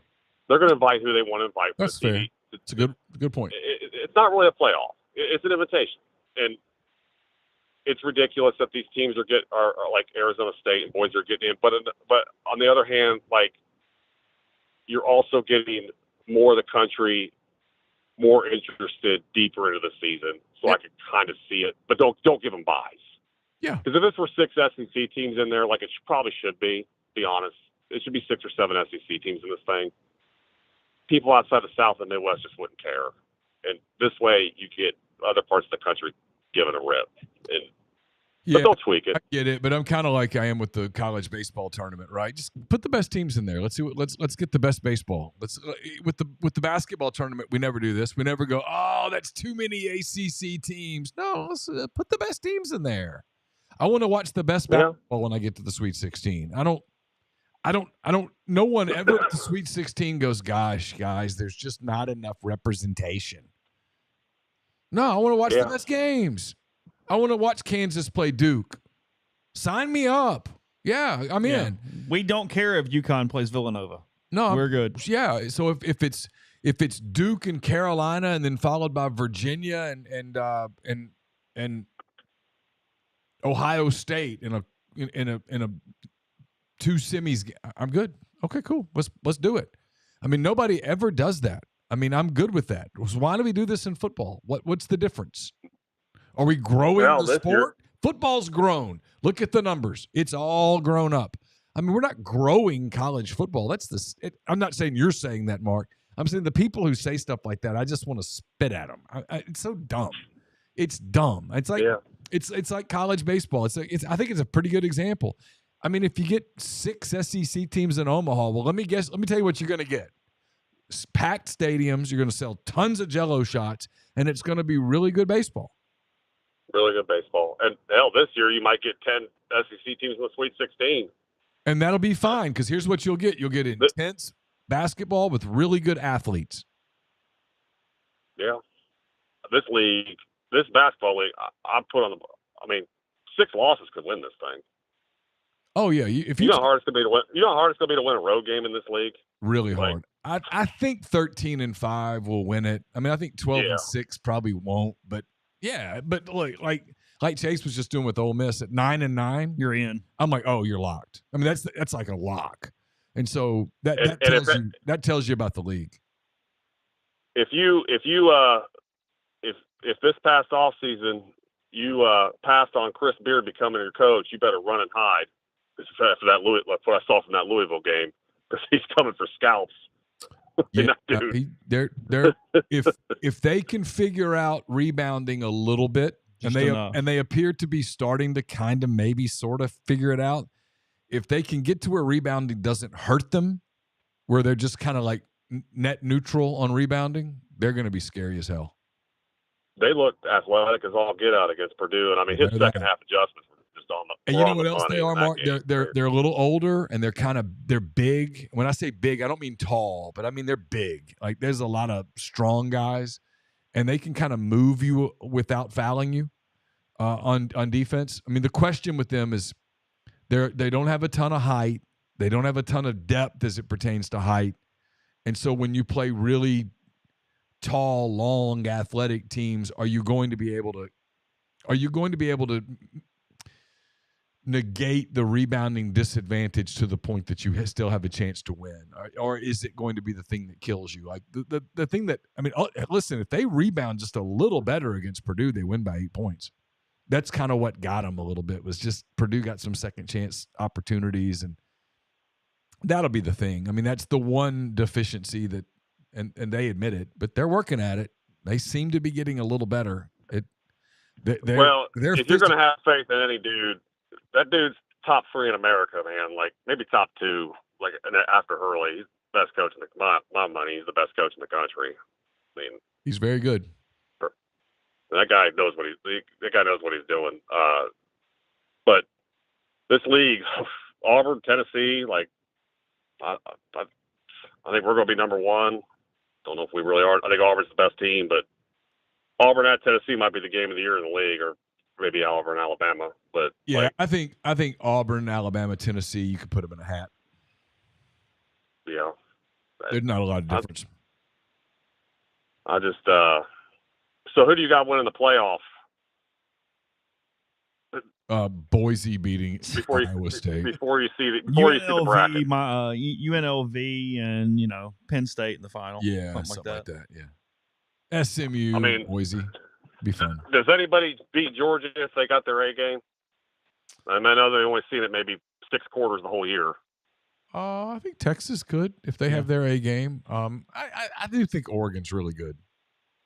They're going to invite who they want to invite. That's fair. It's a good point. It's not really a playoff. It's an invitation, and it's ridiculous that these teams are like Arizona State and Boise are getting in. But on the other hand, like you're also getting more of the country more interested deeper into the season, so I could kind of see it. But don't give them buys. Yeah. Because if this were 6 SEC teams in there, like it probably should be honest, it should be 6 or 7 SEC teams in this thing. People outside the South and Midwest just wouldn't care. And this way you get other parts of the country giving a rip. But don't tweak it. I get it, but I'm kind of like I am with the college baseball tournament, right? Just put the best teams in there. Let's get the best baseball. With the basketball tournament, we never do this. We never go, oh, that's too many ACC teams. No, let's put the best teams in there. I want to watch the best basketball when I get to the Sweet 16. No one ever at the Sweet 16 goes, gosh, guys, there's just not enough representation. No, I want to watch the best games. I want to watch Kansas play Duke. Sign me up. Yeah, I'm in. We don't care if UConn plays Villanova. No, we're good. Yeah. So if it's Duke and Carolina and then followed by Virginia and Ohio State in a 2 semis, I'm good. Okay, cool. Let's do it. I mean, nobody ever does that. I mean, I'm good with that. So why do we do this in football? What's the difference? Are we growing the sport? Football's grown. Look at the numbers. It's all grown up. I mean, we're not growing college football. I'm not saying you're saying that, Mark. I'm saying the people who say stuff like that, I just want to spit at them. It's so dumb. It's dumb. It's like it's like college baseball. I think it's a pretty good example. I mean, if you get 6 SEC teams in Omaha, well, let me tell you what you're going to get. Packed stadiums. You're going to sell tons of Jell-O shots, and it's going to be really good baseball. Really good baseball. And hell, this year you might get 10 SEC teams in the Sweet 16. And that'll be fine because here's what you'll get. You'll get intense basketball with really good athletes. Yeah. This basketball league, I put on I mean, 6 losses could win this thing. Oh, yeah. You know how hard it's going to be to win? You know how hard it's going to be to win a road game in this league? Really hard. I think 13-5 will win it. I mean, I think 12-6 probably won't, but yeah, but look, like Chase was just doing with Ole Miss at 9-9, you're in. I'm like, oh, you're locked. I mean, that's like a lock, and so that tells you about the league. If this past off season you passed on Chris Beard becoming your coach, you better run and hide. After that what I saw from that Louisville game, because he's coming for scalps. Yeah, if they can figure out rebounding a little bit, and they appear to be starting to kind of maybe sort of figure it out. If they can get to where rebounding doesn't hurt them, where they're just kind of like net neutral on rebounding, they're going to be scary as hell. They looked athletic as all get out against Purdue, and I mean his second half adjustments were just on the. And you know what else they are, Mark? They're a little older, and they're big. When I say big, I don't mean tall, but I mean they're big. Like there's a lot of strong guys, and they can kind of move you without fouling you on defense. I mean, the question with them is they don't have a ton of height, they don't have a ton of depth as it pertains to height, and so when you play really tall, long, athletic teams are you going to be able to negate the rebounding disadvantage to the point that you still have a chance to win? Or is it going to be the thing that kills you? Like the thing that, I mean, listen, if they rebound just a little better against Purdue, they win by 8 points. That's kind of what got them a little bit, was just Purdue got some second chance opportunities, and that'll be the thing. I mean, that's the one deficiency that, and they admit it, but they're working at it. They seem to be getting a little better. If you're going to have faith in any dude, that dude's top 3 in America, man. Like maybe top 2. Like after Hurley, he's the best coach in my money. He's the best coach in the country. I mean, he's very good. That guy knows what he's doing. But this league, Auburn, Tennessee, like I think we're going to be number 1. Don't know if we really are. I think Auburn's the best team, but Auburn at Tennessee might be the game of the year in the league, or maybe Auburn, Alabama. But yeah, I think Auburn, Alabama, Tennessee, you could put them in a hat. Yeah, there's not a lot of difference. I just so who do you got winning the playoff? Boise beating Iowa State. Before you see the bracket. UNLV and Penn State in the final. Yeah, something like that. Yeah. SMU, Boise, be fun. Does anybody beat Georgia if they got their A game? I know they've only seen it maybe 6 quarters the whole year. I think Texas could if they have their A game. I do think Oregon's really good.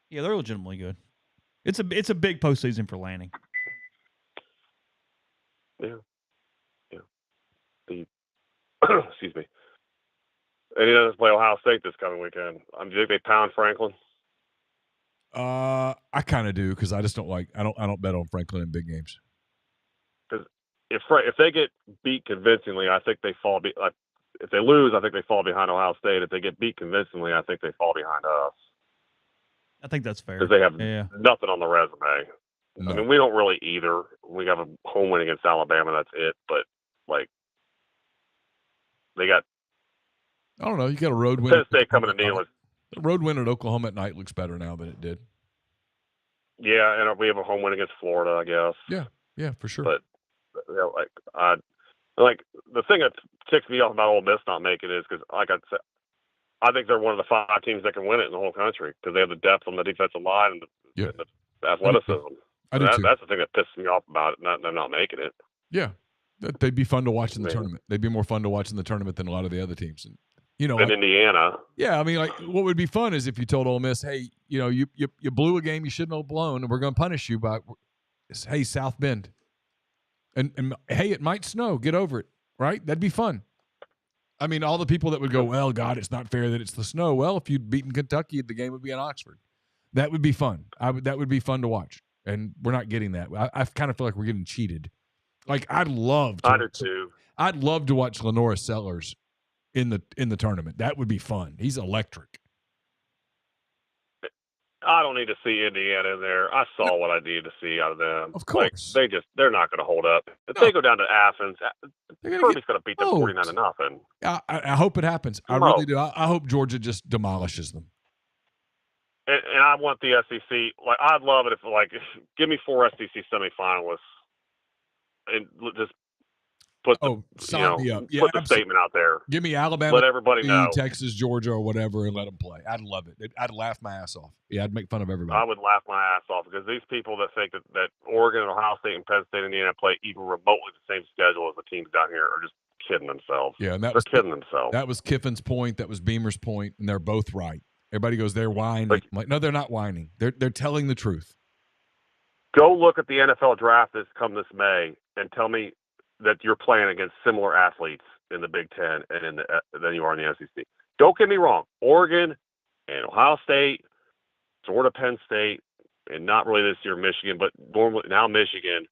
Yeah, they're legitimately good. It's a big postseason for Lanning. Yeah. Excuse me. And he doesn't play Ohio State this coming weekend. Do you think they pound Franklin? I kind of do, because I just don't like. I don't bet on Franklin in big games. Because if they get beat convincingly, I think they fall. If they lose, I think they fall behind Ohio State. If they get beat convincingly, I think they fall behind us. I think that's fair. Because they have nothing on the resume. No. I mean, we don't really either. We have a home win against Alabama. That's it. But they got. I don't know. You got a road win. Penn State coming to Neal. The road win at Oklahoma at night looks better now than it did. Yeah, and we have a home win against Florida, I guess. Yeah, for sure. But the thing that ticks me off about Ole Miss not making it is because, like I said, I think they're one of the 5 teams that can win it in the whole country because they have the depth on the defensive line and the athleticism. That's the thing that pisses me off about it, them not making it. Yeah, they'd be fun to watch in the tournament. They'd be more fun to watch in the tournament than a lot of the other teams. And Indiana. Yeah, I mean, what would be fun is if you told Ole Miss, hey, you blew a game you shouldn't have blown, and we're going to punish you by, hey, South Bend. And hey, it might snow. Get over it, right? That'd be fun. I mean, all the people that would go, well, God, it's not fair that it's the snow. Well, if you'd beaten Kentucky, the game would be in Oxford. That would be fun. That would be fun to watch. And we're not getting that. I kind of feel like we're getting cheated. Like, I do too. I'd love to watch Lenora Sellers in the tournament. That would be fun. He's electric. I don't need to see Indiana in there. I saw what I needed to see out of them. Of course. They're not going to hold up. If they go down to Athens, Kirby's going to beat them 49-0. I hope it happens. I really do. I hope Georgia just demolishes them. And I want the SEC. Like, I'd love it if give me 4 SEC semifinalists and just put put the statement out there. Give me Alabama, let everybody know. Texas, Georgia, or whatever, and let them play. I'd love it. I'd laugh my ass off. Yeah, I'd make fun of everybody. I would laugh my ass off because these people that think that Oregon and Ohio State and Penn State and Indiana play even remotely the same schedule as the teams down here are just kidding themselves. Yeah, and they're kidding themselves. That was Kiffin's point. That was Beamer's point, and they're both right. Everybody goes, they're whining. I'm like, no, they're not whining. They're telling the truth. Go look at the NFL draft that's come this May and tell me that you're playing against similar athletes in the Big Ten and than you are in the SEC. Don't get me wrong. Oregon and Ohio State, sort of Penn State, and not really this year Michigan, but normally now Michigan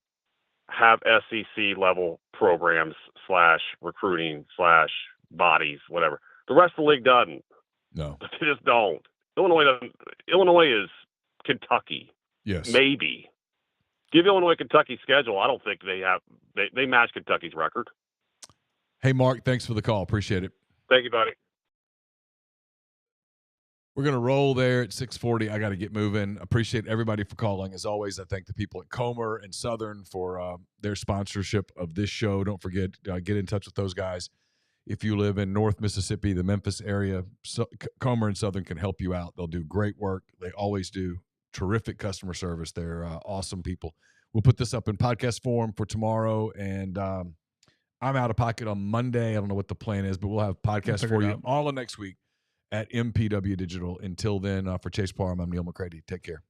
have SEC level programs / recruiting / bodies, whatever. The rest of the league doesn't. No, they just don't. Illinois doesn't. Illinois is Kentucky. Yes, maybe. Give Illinois Kentucky's schedule. I don't think they have. They match Kentucky's record. Hey, Mark, thanks for the call. Appreciate it. Thank you, buddy. We're going to roll there at 6:40. I got to get moving. Appreciate everybody for calling. As always, I thank the people at Comer and Southern for their sponsorship of this show. Don't forget, get in touch with those guys. If you live in North Mississippi, the Memphis area, Comer and Southern can help you out. They'll do great work. They always do. Terrific customer service. They're awesome people. We'll put this up in podcast form for tomorrow, and I'm out of pocket on Monday. I don't know what the plan is, but we'll have podcasts for you all of next week at MPW Digital. Until then, for Chase Parham, I'm Neal McCready. Take care.